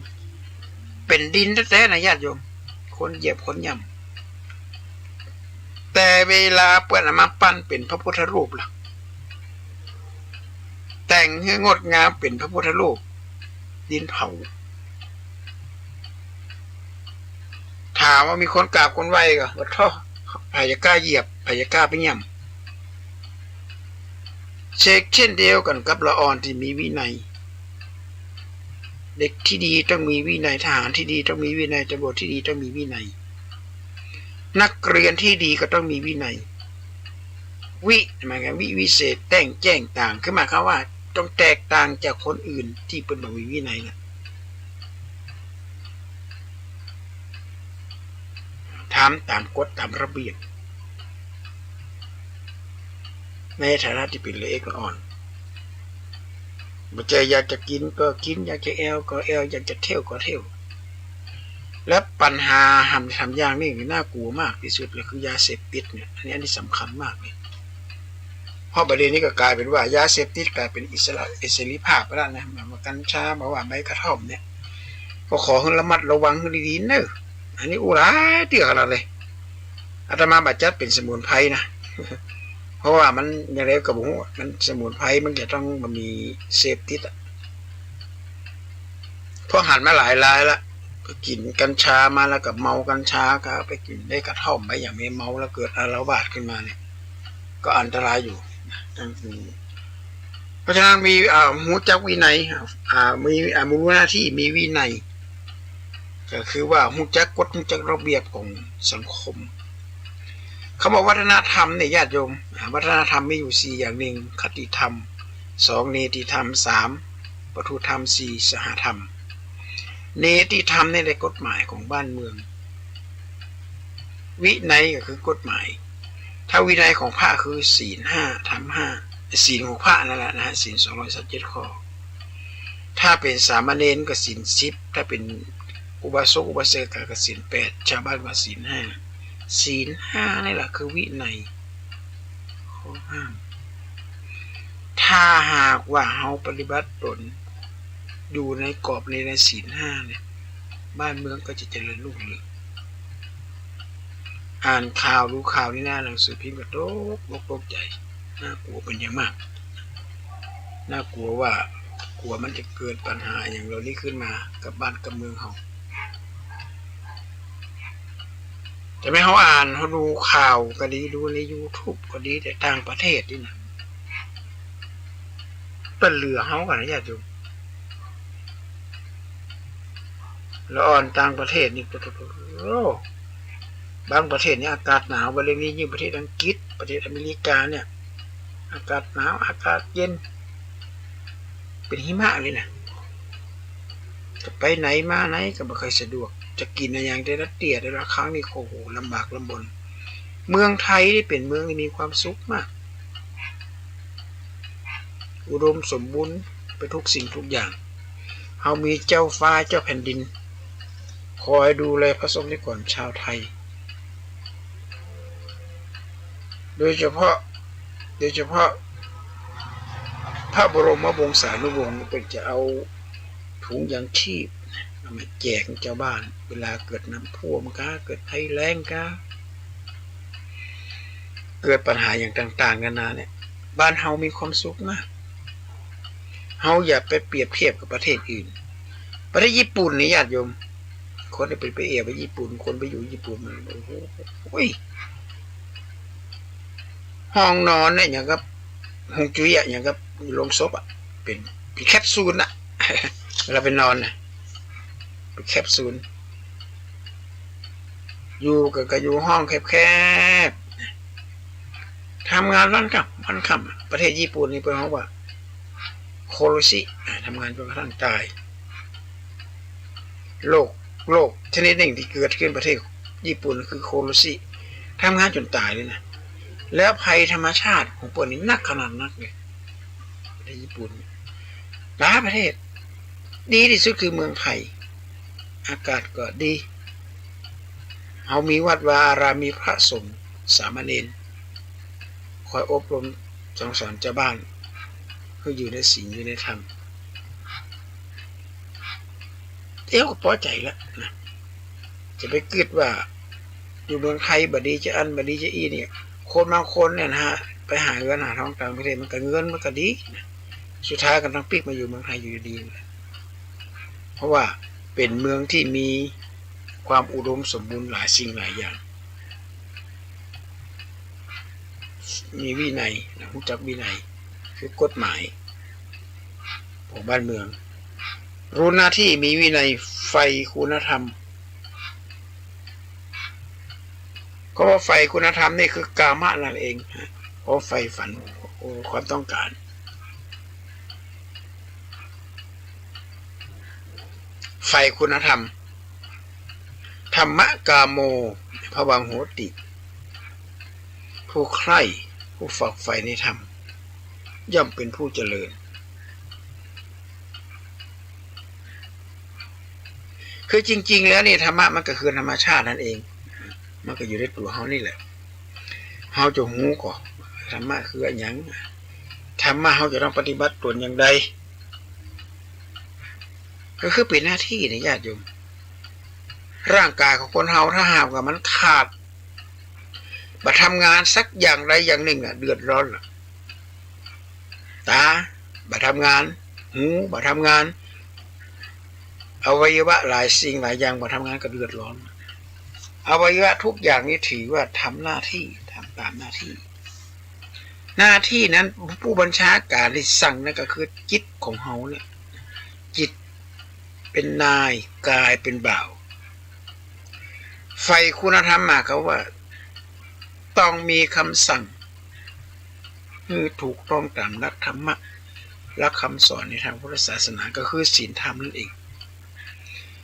เป็นดินแท้ๆนะญาติโยมคนเหยียบคนย่ำแต่เวลาเปิ้นเอามาปั้นเป็นพระพุทธรูปล่ะแต่งให้งดงามเป็นพระพุทธรูปดินเผาถามว่ามีคนกราบคนไหว้ก็ว่าท่อใครจะกล้าเหยียบใครจะกล้าไปย่ำเช็คเช่นเดียวกันกับละอ่อนที่มีวินัยเด็กที่ดีต้องมีวินัยทหารที่ดีต้องมีวินัยตำรวจที่ดีต้องมีวินัยนักเรียนที่ดีก็ต้องมีวินัยหมายถึงวิเศษแต่งแจ้งต่างขึ้นมาครับว่าต้องแตกต่างจากคนอื่นที่เป็นแบบมีวินัยนะทำตามกฎตามระเบียบในฐานะที่เป็นเล็กอ่อนบ่ใจอยากจะกินก็กินอยากจะแอลก็แอลอยากจะเที่ยวก็เที่ยวและปัญหาทำอย่างนี้น่ากลัวมากที่สุดเลยคือยาเสพติดเนี่ยอันนี้สำคัญมากเลยเพราะประเด็นนี้ก็กลายเป็นว่ายาเสพติดกลายเป็นอิสระภาพไปแล้วนะมากัญชามาว่าใบกระท่อมเนี่ยก็ขอให้ระมัดระวังให้ดีๆเนอะอันนี้อุราเตี้ยขนาดเลยอาตมาบัดจัดเป็นสมุนไพรนะเพราะว่ามันอย่างไรกับผมมันสมุนไพรมันจะต้องมันมีเสพติดอ่ะเพราะหันมาหลายรายละก็กินกัญชามาแล้วกับเมากัญชาก็ไปกินได้กระท่อมไปอย่างไม่เมาแล้วเกิดอาละวาดขึ้นมาเนี่ยก็อันตรายอยู่เพราะฉะนั้นมีหูจักวินัยมีหน้าที่มีวินัยก็คือว่าหูจักกฎหูจักระเบียบของสังคมเขาบอกวัฒนธรรมเนี่ยญาติโยมวัฒนธรรมมีอยู่4อย่าง1คติธรรม2เนติธรรม3ปทุธรรม4สหธรรมเนติธรรมในกฎหมายของบ้านเมืองวินัยก็คือกฎหมายถ้าวินัยของพระคือศีล5ธรรม5ศีลของพระนั่นแหละนะฮะศีล237ข้อถ้าเป็นสามเณรก็ศีล10ถ้าเป็นอุบาสกอุบาสิกาก็ศีล8ชาวบ้านว่าศีล5ศีล5นี่แหละคือวินัยข้อห้ามถ้าหากว่าเฮาปฏิบัติตนอยู่ในกรอบในศีล5เนี่ยบ้านเมืองก็จะเจริญรุ่งเรืองอ่านข่าวดูข่าวนี่หน้าหนังสือพิมพ์ก็ตกใจน่ากลัวเป็นอย่างมากน่ากลัวว่ากลัวมันจะเกิดปัญหาอย่างเรานี้ขึ้นมากับบ้านกับเมืองเฮาแต่ไม่เขาอ่านเขาดูข่าวก็ดีดูใน YouTube ก็ดีแต่ต่างประเทศนี่นะเป็นเหลือเขากันนะญาติโยมแล้วอ่อนต่างประเทศนี่บางประเทศนี่อากาศหนาวบริเวณนี้ยิ่งประเทศอังกฤษประเทศอเมริกาเนี่ยอากาศหนาวอากาศเย็นเป็นหิมะเลยนะจะไปไหนมาไหนก็ไม่ค่อยสะดวกจะกินอะไรอย่างได้ละเตียได้ละครั้งนี่โอ้โหลำบากลำบนเมืองไทยนี่เป็นเมืองที่มีความสุขมากอุดมสมบูรณ์ไปทุกสิ่งทุกอย่างเรามีเจ้าฟ้าเจ้าแผ่นดินคอยดูแลพระสงฆ์นิกรชาวไทยโดยเฉพาะพระบรมวงศานุวงศ์เป็นจะเอาถุงยางชีพมาแจกเจ้าบ้านเวลาเกิดน้ำท่วมเกิดภัยแล้งเกิดปัญหาอย่างต่างๆกันานาเนี่ยบ้านเฮามีความสุขมากเฮาอย่าไปเปรียบเทียบกับประเทศอื่นประเทศญี่ปุ่นนี่ญาติโยมคนที่ไปเอวไปญี่ปุ่นคนไปอยู่ญี่ปุ่นมันโอ้ยห้องนอนเนี่ยอย่างกับห้องจุ้ยอย่างกับโรงศพเป็นแคปซูลเวลาไปนอนเป็นแคปซูลอยู่ก็อยู่ห้องแคบๆทำงานวันค่ำประเทศญี่ปุ่นนี่เป็นเขาว่าโคโรชิทำงานจนกระทั่งตายโรคชนิดหนึ่งที่เกิดขึ้นประเทศญี่ปุ่นคือโคโรชิทำงานจนตายเลยนะแล้วภัยธรรมชาติของพวกนี้นักขนาดนักเลยในญี่ปุ่นหลายประเทศดีที่สุดคือเมืองไทยอากาศก็ดีเฮามีวัดวาอารามมีพระสงฆ์สามเณรคอยอบรม สั่งสอนเจ้าบ้านให้อยู่ในศีลอยู่ในธรรมเดี๋ยวก็พอใจแล้วนะจะไปคิดว่าอยู่เมืองไทยบดีจะอันบดีจะอีเนี่ยคนบางคนเนี่ยนะฮะไปหาเงินหาทองต่างประเทศมันก็เงินมันก็ดีนะสุดท้ายก็ต้องปิกมาอยู่เมืองไทยอยู่ดีเพราะว่าเป็นเมืองที่มีความอุดมสมบูรณ์หลายสิ่งหลายอย่างมีวินัยนะรู้จักวินัยคือกฎหมายของบ้านเมืองรู้หน้าที่มีวินัยไฟคุณธรรมก็ว่าไฟคุณธรรมนี่คือกามะนั่นเองเพราะไฟฝันความต้องการไฟคุณธรรมธรรมะกาโมภวังโหติผู้ใคร่ผู้ฝักใฝ่ในธรรมย่อมเป็นผู้เจริญคือจริงๆแล้วนี่ธรรมะมันก็คือธรรมชาตินั่นเองมันก็อยู่ในตัวเฮานี่แหละเฮาจะหูก่อนธรรมะคืออะไรอย่างธรรมะเฮาจะต้องปฏิบัติตนอย่างใดก็คือเป็นหน้าที่ในญาติโยมร่างกายของคนเฮาถ้าหากว่ามันขาดมาทำงานสักอย่างใดอย่างหนึ่งเดือดร้อนตามาทำงานหูมาทำงานอวัยวะหลายสิ่งหลายอย่างมาทำงานก็เดือดร้อนอวัยวะทุกอย่างนี้ถือว่าทำหน้าที่ทำตามหน้าที่หน้าที่นั้นผู้บัญชาการได้สั่งนั่นก็คือจิตของเฮาเนี่ยจิตเป็นนายกายเป็นบ่าวไฟคุณธรรมมาเขาว่าต้องมีคำสั่งคือถูกต้องตามหลักธรรมะและคำสอนในทางพุทธศาสนาก็คือศีลธรรมนั่นเอง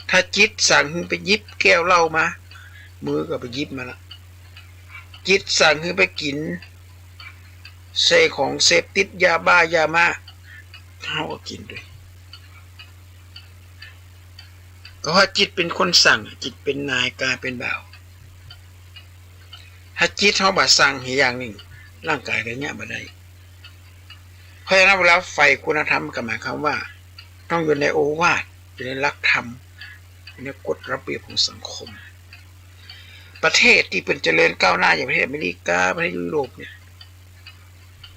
ถ้าจิตสั่งให้ไปยิบแก้วเหล้ามามือก็ไปยิบมาละจิตสั่งให้ไปกินเสพของเสพติดยาบ้ายามาเขาก็กินด้วยก็เพราะจิตเป็นคนสั่งจิตเป็นนายกายเป็นบ่าวถ้าจิตเขาบาสั่งอย่างหนึ่งร่างกายก็เนี้ยบ่ได้เพราะฉะนั้นเวลาไฟคุณธรรมก็หมายความว่าต้องอยู่ในโอวาทอยู่ในหลักธรรมอยู่ในกฎระเบียบของสังคมประเทศที่เป็นเจริญก้าวหน้าอย่างประเทศอเมริกาประเทศยุโรปเนี่ย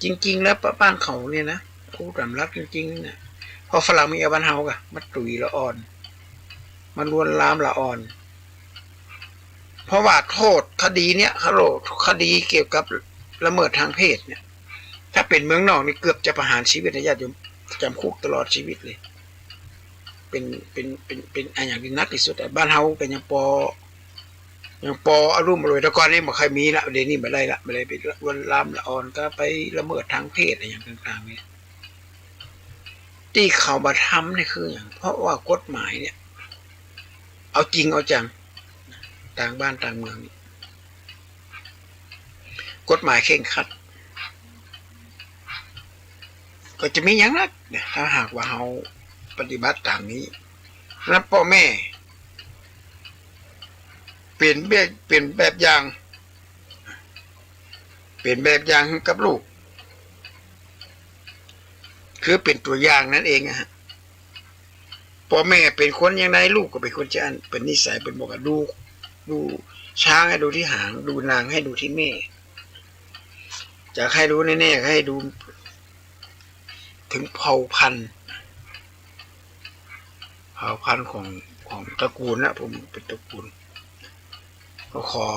จริงๆแล้วบ้านเขาเนี่ยนะผู้ตามรักจริงๆเนี่ยพอฝรั่งมีบ้านเฮากะมาตุยละอ่อนมันลวนลามละอ่อนเพราะว่าโทษคดีเนี้ยคดีเกี่ยวกับละเมิดทางเพศเนี่ยถ้าเป็นเมืองนอกนี่เกือบจะประหารชีวิตญาติโยมจำคุกตลอดชีวิตเลยเป็นอันอย่างที่นักที่สุดแต่บ้านเฮาเป็นยังปออารมณ์เลยแต่ก่อนนี้บ่ใครมีละเดี๋ยวนี้บ่ได้ละบ่ได้ไปวนลามละอ่อนก็ไปละเมิดทางเพศอะไรอย่างต่างๆนี่ที่เขามาทำนี่คืออย่างเพราะว่ากฎหมายเนี่ยเอาจริงเอาจังต่างบ้านต่างเมืองกฎหมายเคร่งครัดก็จะมีอย่างนั้นถ้าหากว่าเราปฏิบัติตามนี้แล้วพ่อแม่เปลี่ยนแบบอย่างกับลูกคือเป็นตัวอย่างนั่นเองฮะพ่อแม่เป็นคนอย่างไรลูกก็เป็นคนจะเป็นนิสัยเป็นบอกดูช้างให้ดูที่หางดูนางให้ดูที่แม่จะให้ดูแน่ๆให้ดูถึงเผ่าพันธุ์ของตระกูลนะผมเป็นตระกูลก็ขอ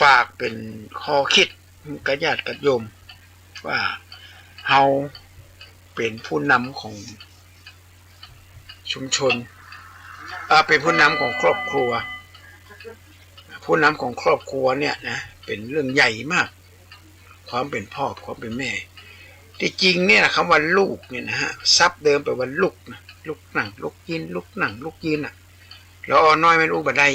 ฝากเป็นข้อคิดกับญาติกับโยมว่าเฮาเป็นผู้นำของชุมชนเป็นผู้นำของครอบครัวผู้นำของครอบครัวเนี่ยนะเป็นเรื่องใหญ่มากความเป็นพ่อความเป็นแม่ที่จริงเนี่ยคำว่าลูกเนี่ยนะฮะซับเดิมไปว่าลูกนะลูกนั่งลูกยืนลูกนั่งลูกยืนอ่ะแล้วอ่อนน้อยมันอุบัติได้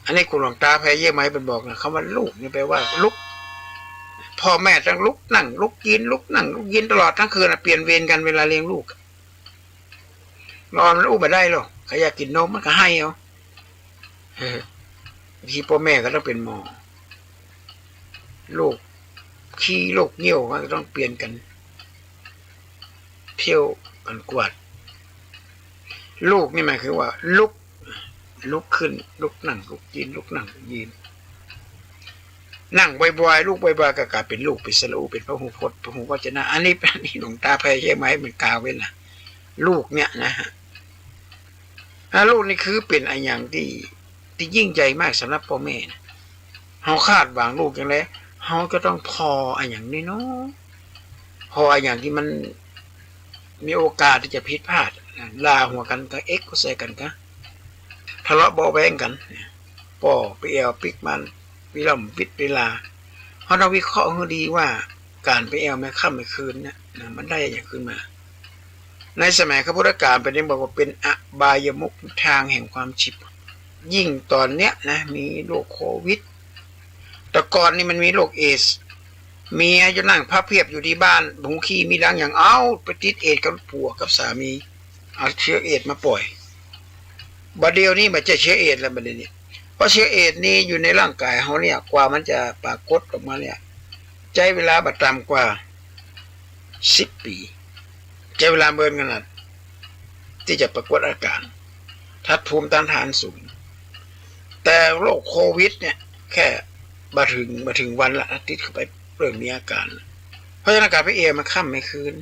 อันนี้คุณหลวงตาแพรเยี่ยมไหมเป็นบอกนะคำว่าลูกนี่แปลว่าลุกพ่อแม่ต้องลุกนั่งลุกยืนลุกนั่งลุกยืนตลอดทั้งคืนเปลี่ยนเวรกันเวลาเลี้ยงลูกนอนมันอุบัติได้หรอใครอยากกินนมมันก็ให้เอาที่พ่อแม่ก็ต้องเป็นหมอลูก ขี้โรคเหี่ยวก็ต้องเปลี่ยนกันเที่ยวกันกวาดลูกนี่หมายคือว่าลุกขึ้นลุกนั่งลุกยืนลุกนั่งลุกยืนนั่งบ่อยๆลูกบ่อยๆก็กลายเป็นลูกเป็นสระอูเป็นพระหูพจน์พระหูวจนะอันนี้หลวงตาพยใช่ไหมมันกล่าวไว้ล่ะลูกเนี่ยนะฮะลูกนี่คือเป็นอันอย่างที่ยิ่งใหญ่มากสำหรับพ่อแม่นะเฮาคาดหวังลูกอย่างไรเฮาก็ต้องพออันอย่างนี้เนาะพออันอย่างที่มันมีโอกาสที่จะผิดพลาดลาหัวกันก็ก็ใส่กันก็ทะเลาะเบาแวงกันป่อไปแอวปิกมันวิลำวิทย์เวลาเพราะเราวิเคราะห์ให้ดีว่าการไปแอวแม่ค่ำแม่คืนเนี่ยมันได้อย่างขึ้นมาในสมัยพระพุทธกาลเป็นบอกว่าเป็นอบายมุขทางแห่งความฉิบยิ่งตอนเนี้ยนะมีโรคโควิดแต่ก่อนนี่มันมีโรคเอดส์เมียจะนั่งพับเพียบอยู่ที่บ้านหูขี้มีดังอย่างเอาไปติดเอดส์กับผัวกับสามีเอาเชื้อเอดส์มาปล่อยบัดเดียวนี้มันจะเชื้อเอดส์แล้วบัดนี้เพราะเชื้อเอดส์นี่อยู่ในร่างกายเขาเนี่ยกว่ามันจะปรากฏออกมาเนี่ยใช้เวลาบัดต่ำกว่า10 ปีใช้เวลาเมินขนาดที่จะปรากฏอาการทัดภูมิต้านทานสูงแต่โรคโควิดเนี่ยแค่มาถึงวันละอาทิตย์เข้าไปเริ่มมีอาการเพราะฉะนั้นการไปมาค่ำไม่คืน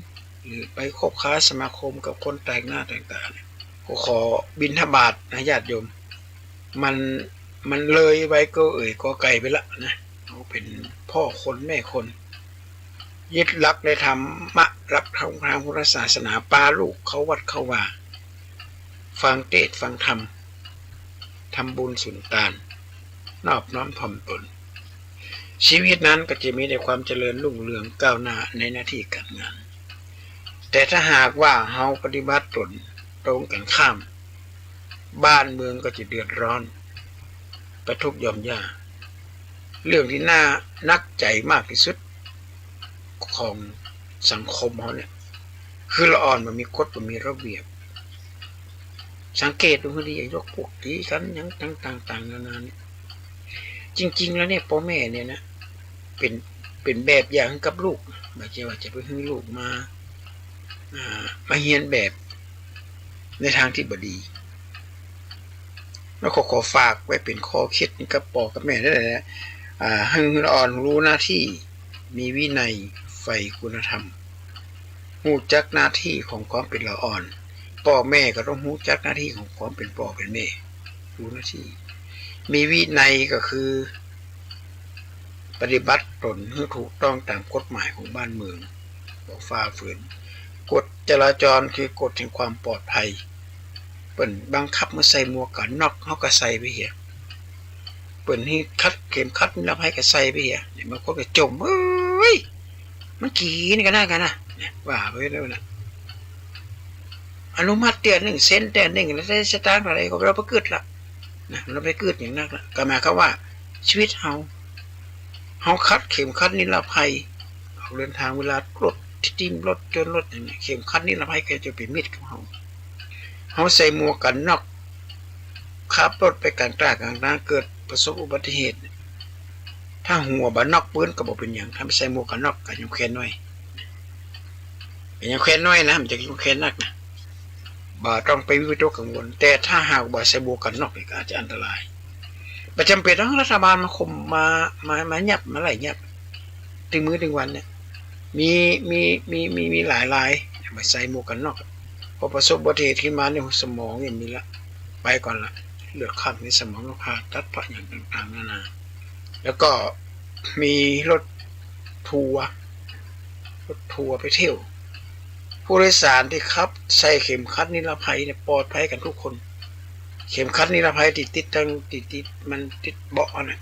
หรือไปคบค้าสมาคมกับคนแตกหน้าแตกตาเนี่ยก็ขอบิณฑบาตนะญาติโยมมันเลยไว้ก็ไกลไปละนะเขาเป็นพ่อคนแม่คนยึดหลักในธรรมะหลักทางพุทธศาสนาปาลูกเขาวัดเขาว่าฟังเทศน์ฟังธรรมทำบุญสุนทานนอบน้อมถ่อมตนชีวิตนั้นก็จะมีแต่ความเจริญรุ่งเรืองก้าวหน้าในหน้าที่การงานแต่ถ้าหากว่าเฮาปฏิบัติตนตรงกันข้ามบ้านเมืองก็จะเดือดร้อนประทุกข์ย่อมยากเรื่องที่น่านักใจมากที่สุดของสังคมเขาเนี่ยคือละอ่อนมันมีกฎมันมีระเบียบสังเกตดูให้ดียกพวกตีกันยังต่างๆนานาเนี่ยจริงๆแล้วเนี่ยพ่อแม่เนี่ยนะเป็นแบบอย่างกับลูกไม่ใช่ว่าจะไปให้ลูกมาเฮียนแบบในทางที่บ่ดีแล้วขอฝากไว้เป็นข้อคิดกับพ่อกับแม่ได้เลยนะให้ละอ่อนรู้หน้าที่มีวินัยใฝ่คุณธรรมรู้จักหน้าที่ของความเป็นละอ่อนพ่อแม่ก็ต้องรู้จักหน้าที่ของความเป็นพ่อเป็นแม่รู้หน้าที่มีวินัยก็คือปฏิบัติตนให้ถูกต้องตามกฎหมายของบ้านเมืองบอกฝ่าฝืนกฎจราจรคือกฎแห่งความปลอดภัยเปิ่นบังคับมาใส่หมวกกันน็อกเขาก็ใส่ไปเหี้ยเปิ่นให้คัดเข็มขัดนิรภัยก็ใส่ไปเหี้ยเนี่ยมันก็ไปจมเอ้ยมันกี่นี่ก็น่ากันนะว่าไปแล้วนะอนุมัติเตือน1 เซนแต่1แล้วได้สตางค์อะไรก็เราไปเกิดละนะเราไปเกิดอย่างนั้นละก็หมายความว่าชีวิตเฮาคัดเข็มขัดนิรภัยออกเดินทางเวลารถทิ่มรถจนรถอย่างนี้เข็มขัดนิรภัยก็จะเป็นมิตรกับเฮาใส่หมวกกันน็อกขับรถไปกลางทางเกิดประสบอุบัติเหตุถ้าหัวบ่น็อกปืนก็บ่เป็นหยังถ้าใส่หมวกกันน็อกก็ยังแค้นน้อยยังแค้นน้อยนะมันจะยังแค้นนักนะบ่ต้องไปวิตกกังวลแต่ถ้าหากบ่ใส่หมวกกันน็อกก็อาจจะอันตรายประจำเป็นต้องรัฐบาลมาคุมมายับมาไล่ยับถึงมื้อถึงวันเนี่ยมีหลายรายไปใส่หมวกกันน็อกพอประสบอุบัติเหตุขึ้นมาในสมองอย่างนี้ละไปก่อนละเลือดข้างในสมองก็ผ่าตัดผ่าอย่างต่างๆนานาแล้วก็มีรถทัวร์ไปเที่ยวผู้โดยสารที่ขับใส่เข็มขัดนิรภัยเนี่ยปลอดภัยกันทุกคนเข็มขัดนิรภัยติดมันติดเบาะนะ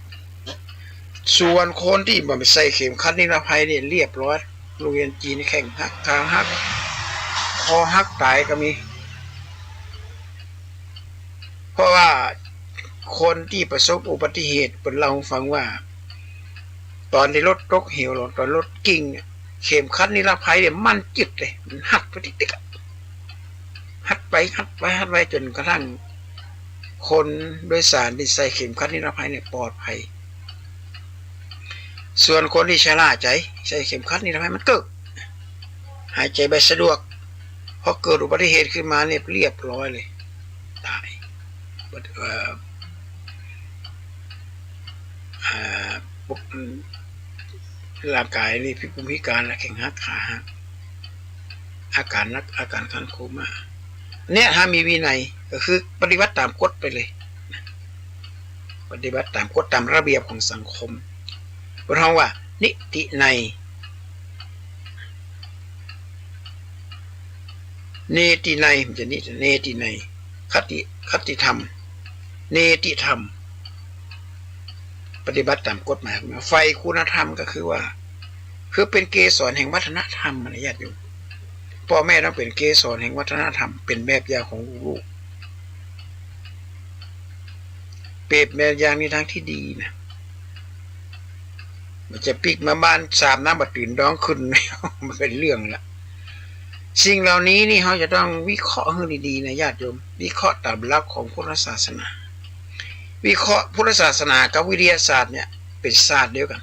ส่วนคนที่บ่ใส่เข็มขัดนิรภัยเนี่ยเรียบร้อยโรงเรียนจีนแข่งหักทางหักคอหักตายก็มีเพราะว่าคนที่ประสบอุบัติเหตุเป็นเราฟังว่าตอนที่รถตกเหวตอนรถกิ่งเข็มขัดนิรภัยเนี่ยมันจิตเลยมันหักไปติ๊กๆหักไปจนกระทั่งคนโดยสารที่ใส่เข็มขัดนิรภัยเนี่ยปลอดภัย ส่วนคนที่ชราใจใส่เข็มขัดนี่ทำให้มันเกิดหายใจไปสะดวกพอเกิดอุบัติเหตุขึ้นมาเนี่ยเรียบร้อยเลยตายร่างกายนี่พิการและแข็งหักขาหักอาการขั้นโคม่าเนี่ยถ้ามีวินัยก็คือปฏิบัติตามกฎไปเลยปฏิบัติตามกฎตามระเบียบของสังคมเพราะว่านิติในเนติในมันจะนิเนติในคติธรรมเนติธรรมปฏิบัติตามกฎหมายไฟคุณธรรมก็คือว่าคือเป็นเกสรแห่งวัฒนธรรมนะญาติโยมพ่อแม่ต้องเป็นเกสรแห่งวัฒนธรรมเป็นแบบอย่างของลูกเปรียบแบบอย่างในทางที่ดีนะมันจะปิกมาบ้านสามน้ำบัดตื่นร้องขึ้นมันเป็นเรื่องละสิ่งเหล่านี้นี่เขาจะต้องวิเคราะห์ให้ดีๆนะญาติโยมวิเคราะห์ตามหลักของพุทธศาสนาวิเคราะห์พุทธศาสนากับวิทยาศาสตร์เนี่ยเป็นศาสตร์เดียวกัน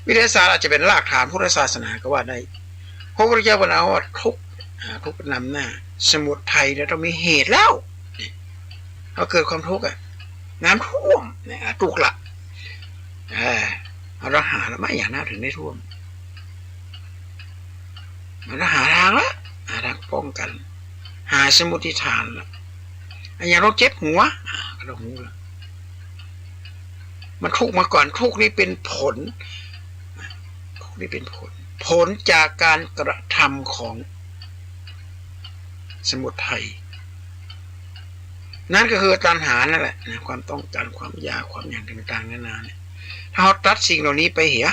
วิทยาศาสตร์อาจจะเป็นรากฐานพุทธศาสนาก็ว่าได้พระพุทธเจ้าบอกว่าทุกข์นำหน้าสมุทัยเนี่ยต้องมีเหตุแล้วเขาเกิดความทุกข์น้ำท่วมเนี่ยทุกข์ละเราหาแล้วไม่อย่างน่าถึงได้ท่วมมันหาทางละหาทางป้องกันหาสมุทิฐานละอย่างเราเจ็บหัวก็ต้องหูละมันทุกข์มาก่อนทุกข์นี่เป็นผลทุกข์นี่เป็นผลจากการกระทำของสมุทัยนั่นก็คือตัณหานั่นแหละนะความต้องการความอยากความอย่างต่างๆนานาเนี่ยถ้าเราตัดสิ่งเหล่านี้ไปเหีย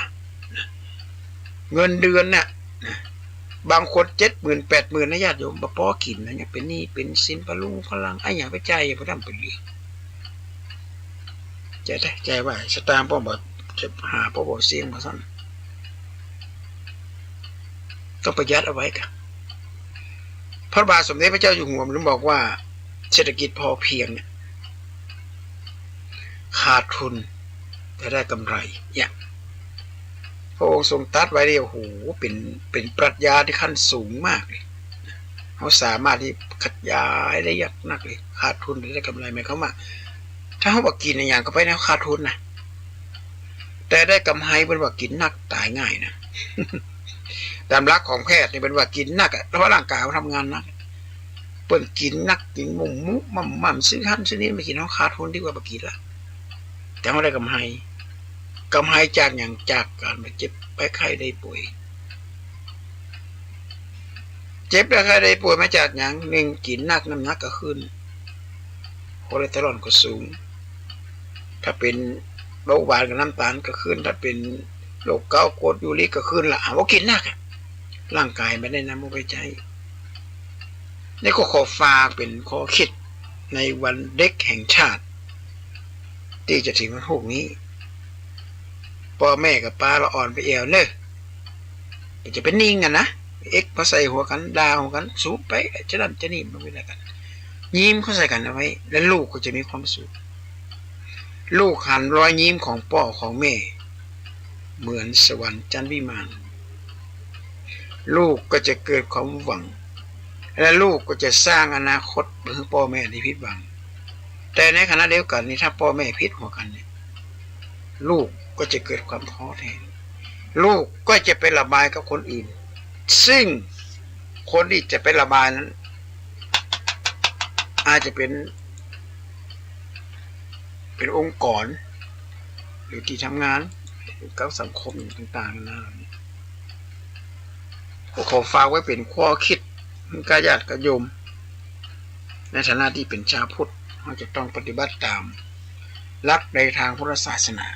เงินเดือนเนี่ยบางคน70,000 80,000นะญาติโยมบ่พอกินนะเนี่ยเป็นหนี้เป็นสินพลุงพลังไอ้อย่างไปใจอย่าไปทำเป็นเรื่องใจว่าสตางค์พ่อบอกจะหาพ่อบอกเสียงมาสั่นต้องประหยัดเอาไว้กันพระบาทสมเด็จพระเจ้าอยู่หัวมันบอกว่าเศรษฐกิจพอเพียงเนี่ยขาดทุนแต่ได้กำไรอย่างพระองค์ทรงตรัสไว้เดียวโหเป็นปรัชญาที่ขั้นสูงมากเลยเขาสามารถที่ขยายได้ยากนักเลยขาดทุนได้กำไรไหมเขามาถ้าเขาบอกกินในอย่างก็ไปแล้วขาดทุนนะแต่ได้กำไรเป็นว่ากินนักตายง่ายนะตามหลักของแพทย์นี่เป็นว่ากินนักเพราะร่างกายเขาทำงานนักเปิ่นกินนักกินมุมมุมั่มซื้อหั่นซื้อนี่ไม่กินเขาขาดทุนดีกว่าบ่กินละแต่เขาได้กำไรจากอย่างจากการไปเจ็บไปไข้ได้ป่วยเจ็บไปไข้ได้ป่วยมาจากอย่างหนึ่งกินนักน้ำหนักก็ขึ้นคอเลสเตอรอลก็สูงถ้าเป็นเบาหวานกับน้ำตาลก็ขึ้นถ้าเป็นโรคเกาต์กรดยูริกก็ขึ้นละว่ากินนักร่างกายไม่ได้นำมาไปใช้นี่ก็ขอฝากเป็นข้อคิดในวันเด็กแห่งชาติที่จะถึงวันพรุ่งนี้พ่อแม่กับป้าเราอ่อนไปเอวเนอะจะเป็นนิ่งกันนะเอ็กมาใส่หัวกันดาวกันสูบไปจะนั่นจะนี่มันไม่ได้กันยิ้มเขาใส่กันเอาไว้แล้วลูกก็จะมีความสุขลูกหันรอยยิ้มของพ่อของแม่เหมือนสวรรค์จันทร์วิมานลูกก็จะเกิดความหวังและลูกก็จะสร้างอนาคตเพื่อพ่อแม่ที่ผิดหวังแต่ในขณะเดียวกันนี่ถ้าพ่อแม่ผิดหัวกันเนี่ยลูกก็จะเกิดความท้อแท้ลูกก็จะไประบายกับคนอื่นซึ่งคนที่จะไประบายนั้นอาจจะเป็นองค์กรหรือที่ทำงานกับสังคมต่างๆนะก็ขอฝากไว้เป็นข้อคิดกาญาติกโยมในฐานะที่เป็นชาวพุทธเราจะต้องปฏิบัติตามหลักในทางพุทธศาสนา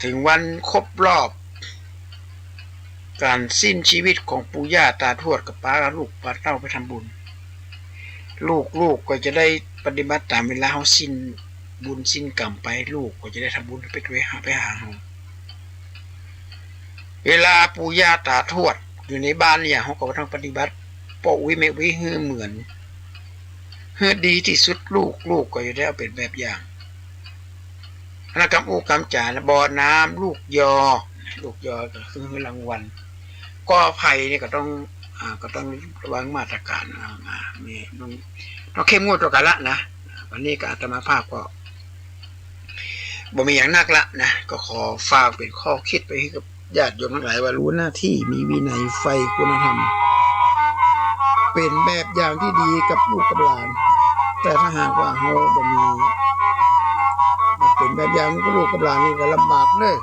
ถึงวันครบรอบการสิ้นชีวิตของปู่ย่าตาทวดกับป้าลูกป้าเต้าไปทำบุญลูกก็จะได้ปฏิบัติตามเวลาเขาสิ้นบุญสิ้นกรรมไปลูกก็จะได้ทำบุญไปหาเขาเวลาปู่ย่าตาทวดอยู่ในบ้านเนี่ยเขาก็ต้องปฏิบัติปอวิเมวิเหมือน ให้ดีที่สุดลูกก็จะได้เอาเป็นแบบอย่างนักกรรมอูกรรมจ่าบ่อน้ำลูกยอก็คือรางวัลกอไผ่นี่ก็ต้องระวังมาตรการมีต้องเข้มงวดต่อกันละนะวันนี้ก็อาตมาภาพก็บ่มีอย่างนักละนะก็ขอฝากเป็นข้อคิดไปให้กับญาติโยมทั้งหลายว่ารู้หน้าที่มีวินัยไฟคุณธรรมเป็นแบบอย่างที่ดีกับลูกกับหลานแต่ถ้าหากว่าเฮาบ่มีเป็นแบบอย่างกับลูกกับหลานนี่ก็ลำบากเลย